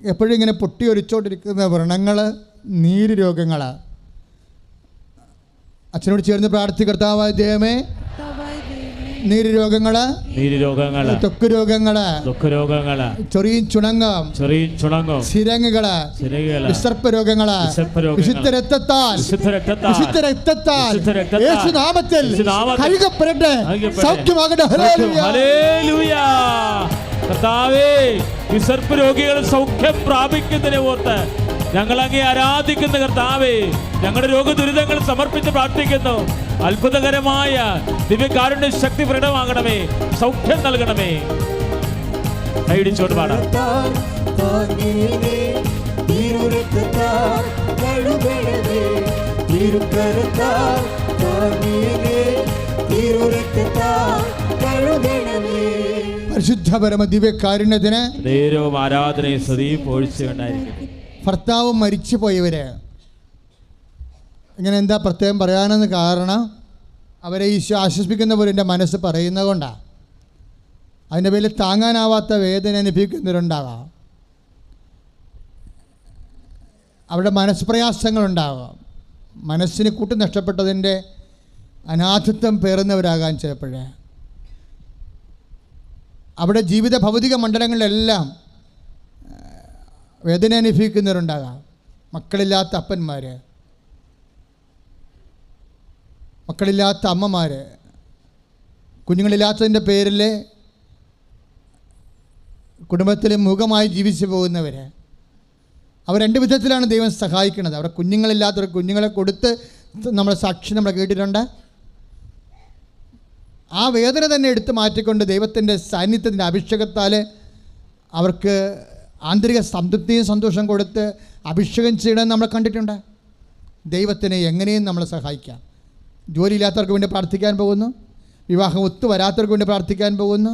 എപ്പോഴും ഇങ്ങനെ പൊട്ടിയൊലിച്ചോണ്ടിരിക്കുന്ന വ്രണങ്ങൾ, നീര് രോഗങ്ങൾ. അച്ഛനോട് ചേർന്ന് പ്രാർത്ഥി. കർത്താവായ ദൈവമേ, നീര് രോഗങ്ങള്, ത്വക്ക് രോഗങ്ങള്, ചൊറിയും ചുണങ്ങും, സിരങ്ങുകള്, വിസർപ്പ രോഗങ്ങള് വിശുദ്ധ രക്തത്താൽ, വിശുദ്ധ രക്തത്താൽ യേശുനാമത്തിൽ കഴുകപ്പെടട്ടെ, സൗഖ്യമാകട്ടെ. ഹല്ലേലൂയ. കർത്താവേ, വിസർപ്പ രോഗികൾ സൗഖ്യം പ്രാപിക്കുന്നതിനെ ഓർത്ത് ഞങ്ങൾ അങ്ങേ ആരാധിക്കുന്ന കർത്താവേ, ഞങ്ങളുടെ രോഗദുരിതങ്ങൾ സമർപ്പിച്ച് പ്രാർത്ഥിക്കുന്നു. അത്ഭുതകരമായ ദിവ്യകാരുണ്യ ശക്തി പ്രകടമാകണമേ, സൗഖ്യം നൽകണമേ. കൈയിടിച്ചോട്ട് പാടാം. പരിശുദ്ധ പരമ ദിവ്യകാരുണ്യത്തിന് നേരവും ആരാധനയും സ്തുതിയും പുകഴ്ചയും ഉണ്ടായിരിക്കട്ടെ. ഭർത്താവ് മരിച്ചു പോയവര് ഇങ്ങനെ എന്താ പ്രത്യേകം പറയാനെന്ന് കാരണം അവരെ ഈശോ ആശ്വസിപ്പിക്കുന്ന പോലെ എൻ്റെ മനസ്സ് പറയുന്നത് കൊണ്ടാണ്. അതിൻ്റെ പേരിൽ താങ്ങാനാവാത്ത വേദന അനുഭവിക്കുന്നവരുണ്ടാകാം, അവരുടെ മനസ്പ്രയാസങ്ങളുണ്ടാകാം, മനസ്സിന് കൂട്ട് നഷ്ടപ്പെട്ടതിൻ്റെ അനാഥത്വം പേറുന്നവരാകാൻ ചിലപ്പോഴേ. അവിടെ ജീവിത ഭൗതിക മണ്ഡലങ്ങളിലെല്ലാം വേദന അനുഭവിക്കുന്നവരുണ്ടാകാം. മക്കളില്ലാത്ത അപ്പന്മാർ, മക്കളില്ലാത്ത അമ്മമാർ, കുഞ്ഞുങ്ങളില്ലാത്തതിൻ്റെ പേരിൽ കുടുംബത്തിൽ മുഖമായി ജീവിച്ചു പോകുന്നവർ. അവർ രണ്ട് വിധത്തിലാണ് ദൈവം സഹായിക്കുന്നത്. അവരുടെ കുഞ്ഞുങ്ങളില്ലാത്തവർ കുഞ്ഞുങ്ങളെ കൊടുത്ത് നമ്മളെ സാക്ഷി നമ്മൾ കേട്ടിട്ടുണ്ട്. ആ വേദന തന്നെ എടുത്തു മാറ്റിക്കൊണ്ട് ദൈവത്തിൻ്റെ സാന്നിധ്യത്തിൻ്റെ അഭിഷേകത്താൽ അവർക്ക് ആന്തരിക സംതൃപ്തിയും സന്തോഷം കൊടുത്ത് അഭിഷേകം ചെയ്യണമെന്ന് നമ്മൾ കണ്ടിട്ടുണ്ട്. ദൈവത്തിനെ എങ്ങനെയും നമ്മളെ സഹായിക്കാം. ജോലിയില്ലാത്തവർക്ക് വേണ്ടി പ്രാർത്ഥിക്കാൻ പോകുന്നു, വിവാഹം ഒത്തു വരാത്തവർക്ക് വേണ്ടി പ്രാർത്ഥിക്കാൻ പോകുന്നു,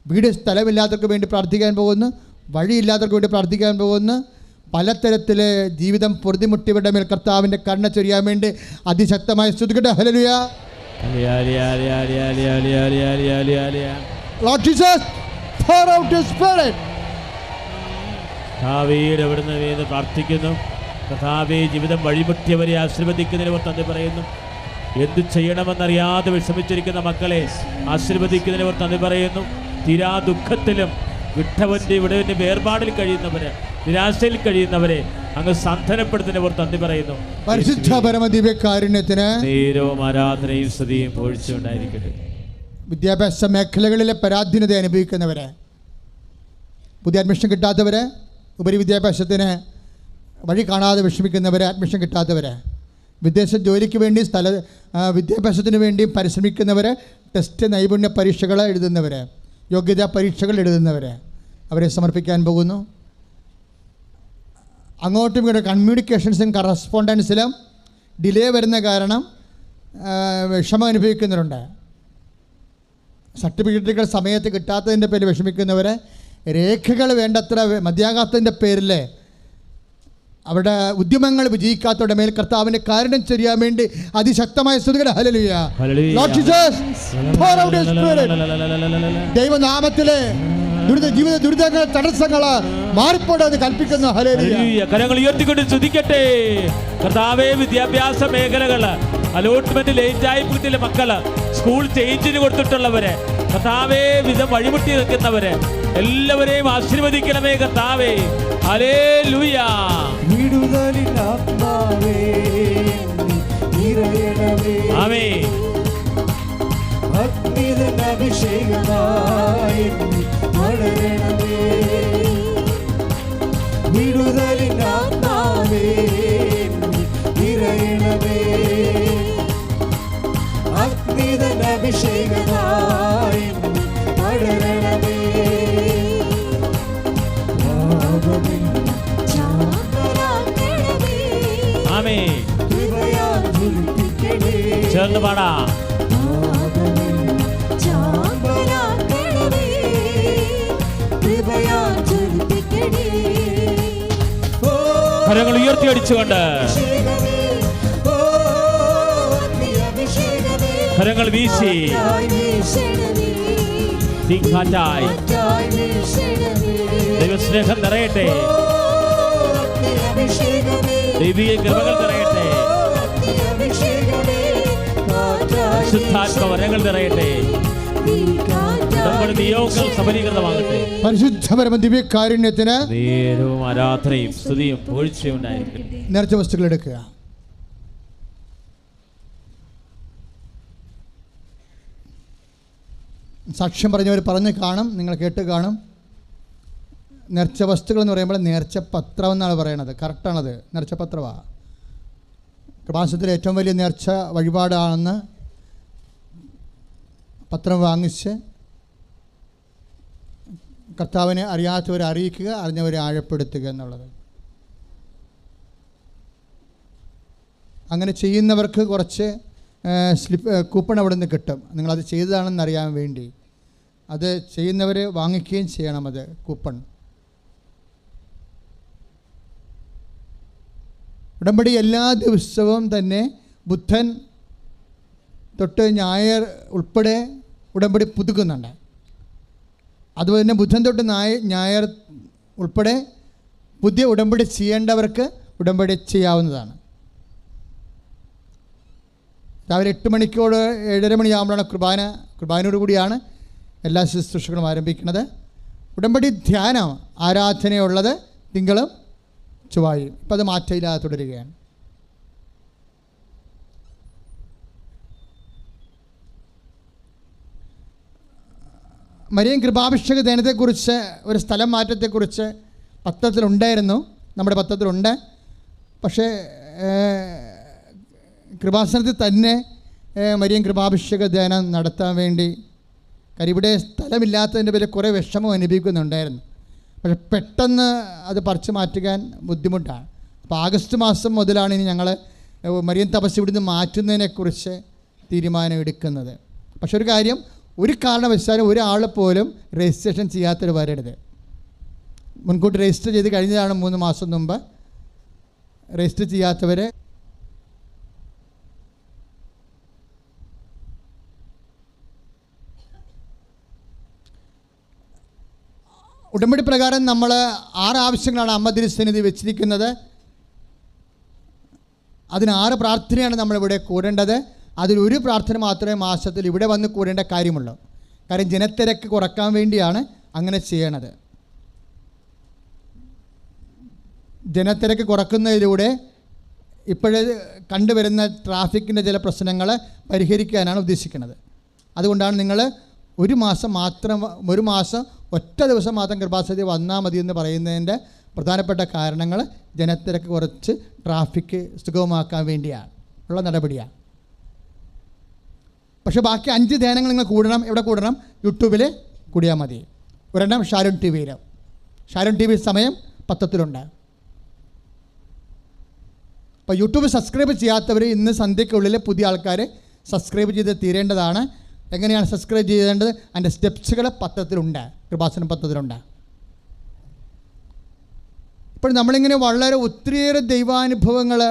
വീട് സ്ഥലമില്ലാത്തവർക്ക് വേണ്ടി പ്രാർത്ഥിക്കാൻ പോകുന്നു, വഴിയില്ലാത്തവർക്ക് വേണ്ടി പ്രാർത്ഥിക്കാൻ പോകുന്നു. പലതരത്തിൽ ജീവിതം പൊറുതിമുട്ടിയവരുടെ മേൽ കർത്താവിൻ്റെ കരുണ ചൊരിയാൻ വേണ്ടി അതിശക്തമായി സ്തുതിക്കട്ടെ. Hallelujah. Lord Jesus, pour out your spirit. എവിടുന്ന് വേദന പ്രാർത്ഥിക്കുന്നു. കർത്താവേ, ജീവിതം വഴിമുട്ടിയവരെ ആശീർവദിക്കുന്നതിന് തന്നെ പറയുന്നു. എന്തു ചെയ്യണമെന്നറിയാതെ വിഷമിച്ചിരിക്കുന്ന മക്കളെ ആശീർവദിക്കുന്നതിന് തന്നെ പറയുന്നു. തീരാ ദുഃഖത്തിലും വിട്ടവൻ്റെ ഇവിടവൻ്റെ വേർപാടിൽ കഴിയുന്നവരെ, നിരാശയിൽ കഴിയുന്നവരെ അങ്ങ് സാന്ത്വനപ്പെടുത്തുന്നവർ നന്ദി പറയുന്നു. പരിശുദ്ധ പരമദിവ്യകാരുണ്യത്തിന് നേരവും ആരാധനയും സ്തുതിയും പൊഴിച്ചുണ്ടായിരിക്കട്ടെ. വിദ്യാഭ്യാസ മേഖലകളിലെ പരാധീനത അനുഭവിക്കുന്നവരെ, പുതിയ അഡ്മിഷൻ കിട്ടാത്തവരെ, ഉപരി വിദ്യാഭ്യാസത്തിന് വഴി കാണാതെ വിഷമിക്കുന്നവരെ, അഡ്മിഷൻ കിട്ടാത്തവരെ, വിദേശ ജോലിക്ക് വേണ്ടി വിദ്യാഭ്യാസത്തിന് വേണ്ടി പരിശ്രമിക്കുന്നവർ, ടെസ്റ്റ് നൈപുണ്യ പരീക്ഷകൾ എഴുതുന്നവർ, യോഗ്യതാ പരീക്ഷകൾ എഴുതുന്നവർ, അവരെ സമർപ്പിക്കാൻ പോകുന്നു. അങ്ങോട്ടും ഇങ്ങോട്ടും കമ്മ്യൂണിക്കേഷൻസിലും കറസ്പോണ്ടൻസിലും ഡിലേ വരുന്ന കാരണം വിഷമം അനുഭവിക്കുന്നവരുണ്ട്. സർട്ടിഫിക്കറ്റുകൾ സമയത്ത് കിട്ടാത്തതിൻ്റെ പേരിൽ വിഷമിക്കുന്നവർ, രേഖകൾ വേണ്ടത്ര മതിയാകാത്തതിൻ്റെ പേരിൽ അവരുടെ ഉദ്യമങ്ങൾ വിജയിക്കാത്തവരുടെ മേൽ കർത്താവിൻ്റെ കാരുണ്യം ചൊരിയാൻ വേണ്ടി അതിശക്തമായ സ്തുതികൾ. Hallelujah. Lord Jesus, pour out your spirit. ദൈവനാമത്തിലെ ജീവിത ദുരിതങ്ങൾ, തടസ്സങ്ങൾ മാറിപ്പോടെന്ന് കൽപ്പിക്കുന്നു. ഹല്ലേലൂയ. കരങ്ങൾ ഉയർത്തിക്കൊണ്ട് സ്തുതിക്കട്ടെ. കർത്താവേ, വിദ്യാഭ്യാസ മേഖലകൾ അലോട്ട്മെന്റ് ലേറ്റ് ആയി പോയിട്ടില്ല, മക്കള് സ്കൂൾ ചേഞ്ചിന് കൊടുത്തിട്ടുള്ളവരെ, കർത്താവേ, വിധം വഴിമുട്ടി നിൽക്കുന്നവരെ എല്ലാവരെയും ആശീർവദിക്കണമേ കർത്താവേ. ഹല്ലേലൂയ. വിടുതലിൻ ആത്മാവേ നിറയണമേ. ആമേൻ. അഗ്നിതൻ അഭിഷേകമായി വളരണമേ. വിടുതലിൻ ആത്മാവേ നിറയണമേ. അഗ്നിതൻ അഭിഷേകമായി വളരണമേ. ആമേൻ. ചേർന്ന് പാടാം. കരങ്ങൾ ഉയർത്തി അടിച്ചുകൊണ്ട്, കരങ്ങൾ വീശി തീക്കാറ്റായി ദൈവസ്നേഹം നിറയട്ടെ, ദൈവീയ കൃപകൾ നിറയട്ടെ, ശുദ്ധാത്മവരങ്ങൾ നിറയട്ടെ, നമ്മുടെ നിയോഗങ്ങൾ സഫലീകൃതമാകട്ടെ. പരിശുദ്ധ പരമ ദിവ്യകാരുണ്യത്തിന് നേരവും ആരാധനയും സ്തുതിയും പുകഴ്ചയും ഉണ്ടായിരിക്കട്ടെ. നേർച്ച വസ്തുക്കൾ എടുക്കുക. സാക്ഷ്യം പറഞ്ഞവർ പറഞ്ഞ് കാണും, നിങ്ങൾ കേട്ട് കാണും. നേർച്ച വസ്തുക്കൾ എന്ന് പറയുമ്പോൾ നേർച്ച പത്രം എന്നാണ് പറയണത്. കറക്റ്റാണത്, നേർച്ച പത്രമാണ്. കൃപാസനത്തിലെ ഏറ്റവും വലിയ നേർച്ച വഴിപാടാണെന്ന് പത്രം വാങ്ങിച്ച് കർത്താവിനെ അറിയാത്തവരെ അറിയിക്കുക, അറിഞ്ഞവരെ ആഴപ്പെടുത്തുക എന്നുള്ളത്. അങ്ങനെ ചെയ്യുന്നവർക്ക് കുറച്ച് കൂപ്പൺ അവിടെ നിന്ന് കിട്ടും. നിങ്ങളത് ചെയ്തതാണെന്ന് അറിയാൻ വേണ്ടി അത് ചെയ്യുന്നവർ വാങ്ങിക്കുകയും ചെയ്യണം. അത് കൂപ്പൺ. ഉടമ്പടി എല്ലാ ദിവസവും തന്നെ ബുധൻ തൊട്ട് ഞായർ ഉൾപ്പെടെ ഉടമ്പടി പുതുക്കുന്നുണ്ട്. അതുപോലെ തന്നെ ബുധൻ തൊട്ട് ഞായർ ഉൾപ്പെടെ പുതിയ ഉടമ്പടി ചെയ്യേണ്ടവർക്ക് ഉടമ്പടി ചെയ്യാവുന്നതാണ്. രാവിലെ 8 മണിക്കോട് 7:30 മണിയാകുമ്പോഴാണ് കുർബാനയോട് കൂടിയാണ് എല്ലാ ശുശ്രൂഷകളും ആരംഭിക്കുന്നത്. ഉടമ്പടി ധ്യാനം ആരാധനയുള്ളത് തിങ്കളും ചൊവ്വായും. ഇപ്പം അത് മാറ്റമില്ലാതെ തുടരുകയാണ്. മരിയൻ കൃപാഭിഷേക ദിനത്തെക്കുറിച്ച് ഒരു സ്ഥലം മാറ്റത്തെക്കുറിച്ച് പത്രത്തിലുണ്ടായിരുന്നു, നമ്മുടെ പത്രത്തിലുണ്ട്. പക്ഷേ കൃപാസനത്തിൽ തന്നെ മരിയൻ കൃപാഭിഷേക ധ്യാനം നടത്താൻ വേണ്ടി ഇവിടെ സ്ഥലമില്ലാത്തതിൻ്റെ പേരിൽ കുറേ വിഷമം അനുഭവിക്കുന്നുണ്ടായിരുന്നു. പക്ഷെ പെട്ടെന്ന് അത് പറിച്ചു മാറ്റുവാൻ ബുദ്ധിമുട്ടാണ്. അപ്പോൾ ആഗസ്റ്റ് മാസം മുതലാണ് ഇനി ഞങ്ങൾ മരിയൻ തപസ് ഇവിടുന്ന് മാറ്റുന്നതിനെക്കുറിച്ച് തീരുമാനം എടുക്കുന്നത്. പക്ഷെ ഒരു കാര്യം, ഒരു കാരണവശാലും ഒരാൾ പോലും രജിസ്ട്രേഷൻ ചെയ്യാത്തവർ വരരുത്. മുൻകൂട്ടി രജിസ്റ്റർ ചെയ്ത് കഴിഞ്ഞതാണ് 3 മാസം മുമ്പ്. രജിസ്റ്റർ ചെയ്യാത്തവർ ഉടമ്പടി പ്രകാരം നമ്മൾ 6 ആവശ്യങ്ങളാണ് അമ്മ തിരുസന്നിധി വെച്ചിരിക്കുന്നത്. അതിന് 6 പ്രാർത്ഥനയാണ് നമ്മളിവിടെ കൂടേണ്ടത്. അതിലൊരു പ്രാർത്ഥന മാത്രമേ മാസത്തിൽ ഇവിടെ വന്ന് കൂടേണ്ട കാര്യമുള്ളൂ. കാര്യം ജനത്തിരക്ക് കുറക്കാൻ വേണ്ടിയാണ് അങ്ങനെ ചെയ്യണത്. ജനത്തിരക്ക് കുറക്കുന്നതിലൂടെ ഇപ്പോഴേ കണ്ടുവരുന്ന ട്രാഫിക്കിൻ്റെ ചില പ്രശ്നങ്ങൾ പരിഹരിക്കാനാണ് ഉദ്ദേശിക്കുന്നത്. അതുകൊണ്ടാണ് നിങ്ങൾ ഒരു മാസം ഒറ്റ ദിവസം മാത്രം കൃപാസനത്തിൽ വന്നാൽ മതി എന്ന് പറയുന്നതിൻ്റെ പ്രധാനപ്പെട്ട കാരണങ്ങൾ ജനത്തിരക്ക് കുറച്ച് ട്രാഫിക്ക് സുഗമമാക്കാൻ വേണ്ടിയാണ് ഉള്ള നടപടിയാണ്. പക്ഷേ ബാക്കി 5 ധ്യാനങ്ങൾ നിങ്ങൾ കൂടണം. എവിടെ കൂടണം? യൂട്യൂബിൽ കൂടിയാൽ മതി. ഒരെണ്ണം ഷാരോൺ ടി വിയിൽ. ഷാരോൺ ടി വി സമയം 10 അപ്പോൾ യൂട്യൂബ് സബ്സ്ക്രൈബ് ചെയ്യാത്തവർ ഇന്ന് സന്ധ്യയ്ക്കുള്ളിൽ പുതിയ ആൾക്കാർ സബ്സ്ക്രൈബ് ചെയ്ത് തീരേണ്ടതാണ്. എങ്ങനെയാണ് സബ്സ്ക്രൈബ് ചെയ്യേണ്ടത്? അതിൻ്റെ സ്റ്റെപ്സുകൾ പത്രത്തിലുണ്ട്, കൃപാസനം പത്രത്തിലുണ്ട്. ഇപ്പോൾ നമ്മളിങ്ങനെ വളരെ ഒത്തിരിയേറെ ദൈവാനുഭവങ്ങൾ,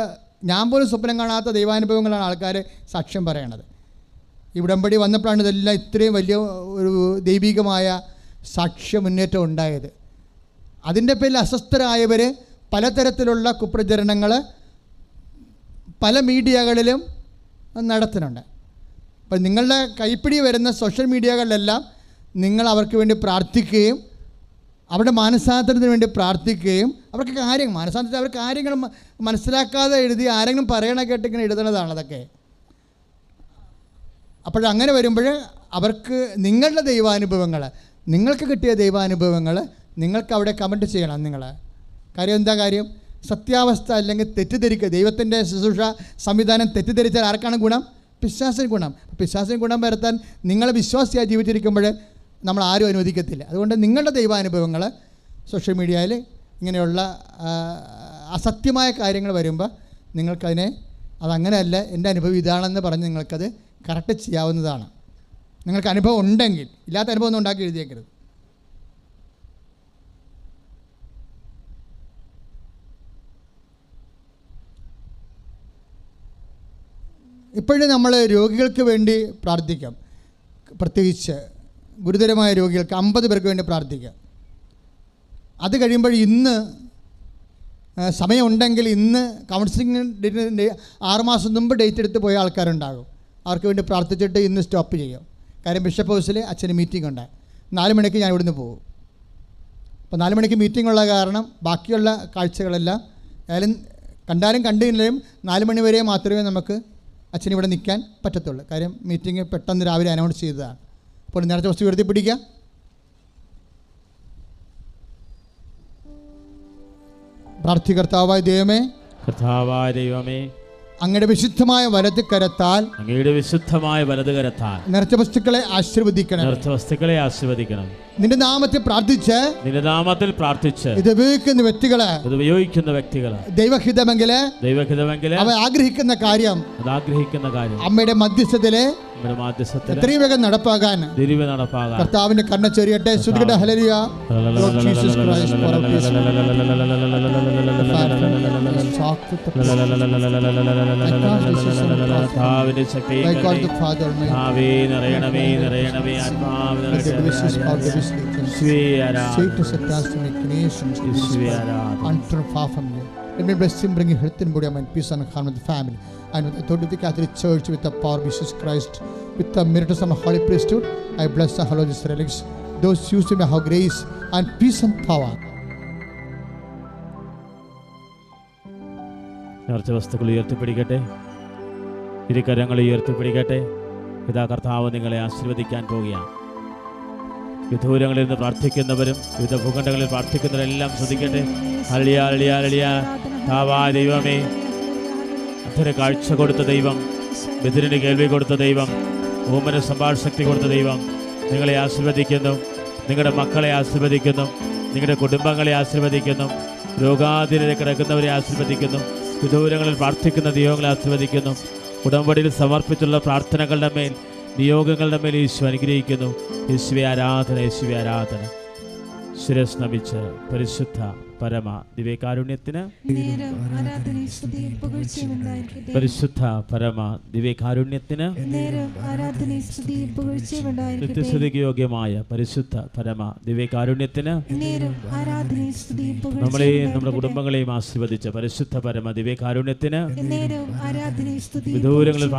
ഞാൻ പോലും സ്വപ്നം കാണാത്ത ദൈവാനുഭവങ്ങളാണ് ആൾക്കാർ സാക്ഷ്യം പറയണത്. ഈ ഉടമ്പടി വന്നപ്പോഴാണ് ഇതെല്ലാം ഇത്രയും വലിയ ഒരു ദൈവികമായ സാക്ഷ്യ മുന്നേറ്റം ഉണ്ടായത്. അതിൻ്റെ പേരിൽ അസ്വസ്ഥരായവർ പലതരത്തിലുള്ള കുപ്രചരണങ്ങൾ പല മീഡിയകളിലും നടത്തുന്നുണ്ട്. അപ്പോൾ നിങ്ങളുടെ കൈപ്പിടി വരുന്ന സോഷ്യൽ മീഡിയകളിലെല്ലാം നിങ്ങൾ അവർക്ക് വേണ്ടി പ്രാർത്ഥിക്കുകയും അവരുടെ മാനസാന്തരത്തിന് വേണ്ടി പ്രാർത്ഥിക്കുകയും അവർക്ക് മാനസാന്തരത്തിൽ അവർ കാര്യങ്ങൾ മനസ്സിലാക്കാതെ എഴുതി ആരെങ്കിലും പറയണ കേട്ടിങ്ങനെ എഴുതണതാണ് അതൊക്കെ. അപ്പോഴങ്ങനെ വരുമ്പോൾ അവർക്ക് നിങ്ങളുടെ ദൈവാനുഭവങ്ങൾ, നിങ്ങൾക്ക് കിട്ടിയ ദൈവാനുഭവങ്ങൾ നിങ്ങൾക്ക് അവിടെ കമൻറ്റ് ചെയ്യണം. നിങ്ങൾ കാര്യം എന്താ കാര്യം? സത്യാവസ്ഥ അല്ലെങ്കിൽ തെറ്റിദ്ധരിക്കുക. ദൈവത്തിൻ്റെ ശുശ്രൂഷ സംവിധാനം തെറ്റിദ്ധരിച്ചാൽ ആർക്കാണ് ഗുണം? പിശാചിന് ഗുണം. പിശാചിന് ഗുണം വരുത്താൻ നിങ്ങൾ വിശ്വാസിയായി ജീവിച്ചിരിക്കുമ്പോൾ നമ്മൾ ആരും അനുവദിക്കത്തില്ല. അതുകൊണ്ട് നിങ്ങളുടെ ദൈവാനുഭവങ്ങൾ സോഷ്യൽ മീഡിയയിൽ ഇങ്ങനെയുള്ള അസത്യമായ കാര്യങ്ങൾ വരുമ്പോൾ നിങ്ങൾക്കതിനെ അതങ്ങനെയല്ല, എൻ്റെ അനുഭവം ഇതാണെന്ന് പറഞ്ഞ് നിങ്ങൾക്കത് കറക്റ്റ് ചെയ്യാവുന്നതാണ്. നിങ്ങൾക്ക് അനുഭവം ഉണ്ടെങ്കിൽ. ഇല്ലാത്ത അനുഭവം ഒന്നും ഉണ്ടാക്കി എഴുതിയേക്കരുത്. ഇപ്പോഴും നമ്മൾ രോഗികൾക്ക് വേണ്ടി പ്രാർത്ഥിക്കാം. പ്രത്യേകിച്ച് ഗുരുതരമായ രോഗികൾക്ക് 50 പേർക്ക് വേണ്ടി പ്രാർത്ഥിക്കാം. അത് കഴിയുമ്പോൾ ഇന്ന് സമയമുണ്ടെങ്കിൽ ഇന്ന് കൗൺസിലിംഗ് ഡേറ്റിന് 6 മാസം മുമ്പ് ഡേറ്റ് എടുത്ത് പോയ ആൾക്കാരുണ്ടാകും. അവർക്ക് വേണ്ടി പ്രാർത്ഥിച്ചിട്ട് ഇന്ന് സ്റ്റോപ്പ് ചെയ്യും. കാര്യം ബിഷപ്പ് ഹൗസിൽ അച്ഛന് മീറ്റിംഗ് ഉണ്ട്. 4 മണിക്ക് ഞാൻ ഇവിടുന്ന് പോകും. അപ്പോൾ 4 മണിക്ക് മീറ്റിംഗ് ഉള്ള കാരണം ബാക്കിയുള്ള കാഴ്ചകളെല്ലാം കണ്ടാലും കണ്ടില്ലെങ്കിലും 4 മണി വരെ മാത്രമേ നമുക്ക് അച്ഛനിവിടെ നിൽക്കാൻ പറ്റത്തുള്ളൂ. കാര്യം മീറ്റിംഗ് പെട്ടെന്ന് രാവിലെ അനൗൺസ് ചെയ്തതാണ്. അപ്പോൾ നേരത്തെ വസ്തു ഉയർത്തി പിടിക്കുക. പ്രാർത്ഥികർത്താവായ ദൈവമേ, അങ്ങയുടെ വിശുദ്ധമായ വലത് കരത്താൽ നേർച്ച വസ്തുക്കളെ ആശീർവദിക്കണം. നിന്റെ നാമത്തിൽ പ്രാർത്ഥിച്ച് ഇത് ഉപയോഗിക്കുന്ന വ്യക്തികളെ ദൈവഹിതമെങ്കില് അവ ആഗ്രഹിക്കുന്ന കാര്യം അമ്മയുടെ മധ്യസ്ഥത്തിലെ എത്രയും വേഗം നടപ്പാകാൻ കർത്താവിന്റെ കരുണ ചൊരിയട്ടെ. ശ്രുതികട്ടെ. Hallelujah. Let me bless him, bring health and body and peace and harmony with the family. And with the authority of the Catholic Church, with the power of Jesus Christ, with the miracles of the Holy Priesthood, I bless the Holy Relics. Those used to have grace and peace and power. നേർച്ച വസ്തുക്കൾ ഉയർത്തിപ്പിടിക്കട്ടെ. ഇരുകരങ്ങൾ ഉയർത്തിപ്പിടിക്കട്ടെ. പിതാ കർത്താവ് നിങ്ങളെ ആശീർവദിക്കാൻ പോവുകയാണ്. വിദൂരങ്ങളിൽ നിന്ന് പ്രാർത്ഥിക്കുന്നവരും വിവിധ ഭൂഖണ്ഡങ്ങളിൽ പ്രാർത്ഥിക്കുന്നവരെല്ലാം ശ്രദ്ധിക്കട്ടെ. Hallelujah. ദൈവമേ, അധര കാഴ്ച കൊടുത്ത ദൈവം, ബധിരന് കേൾവി കൊടുത്ത ദൈവം, ഊമന് സംഭാഷണ ശക്തി കൊടുത്ത ദൈവം നിങ്ങളെ ആശീർവദിക്കുന്നു. നിങ്ങളുടെ മക്കളെ ആശീർവദിക്കുന്നു. നിങ്ങളുടെ കുടുംബങ്ങളെ ആശീർവദിക്കുന്നു. രോഗാധീനത കിടക്കുന്നവരെ ആശീർവദിക്കുന്നു. വിദൂരങ്ങളിൽ പ്രാർത്ഥിക്കുന്ന നിയോഗങ്ങളെ ആശീർവദിക്കുന്നു. ഉടമ്പടിയിൽ സമർപ്പിച്ചുള്ള പ്രാർത്ഥനകളുടെ മേൽ, നിയോഗങ്ങളുടെ മേൽ ഈശോ അനുഗ്രഹിക്കുന്നു. യേശുവേ ആരാധന, യേശുവേ ആരാധന. ശിരസ് നമിച്ച് പരിശുദ്ധ പരമ ദിവ്യകാരുണ്യത്തിന്, പരിശുദ്ധ പരമ ദിവ്യകാരുണ്യത്തിന്, നിത്യസ്തുതിക്ക് യോഗ്യമായ പരിശുദ്ധ പരമ ദിവ്യകാരുണ്യത്തിന്, നമ്മളെയും നമ്മുടെ കുടുംബങ്ങളെയും ആശീർവദിച്ച പരിശുദ്ധ പരമ ദിവ്യകാരുണ്യത്തിന്, വിദൂരങ്ങളിൽ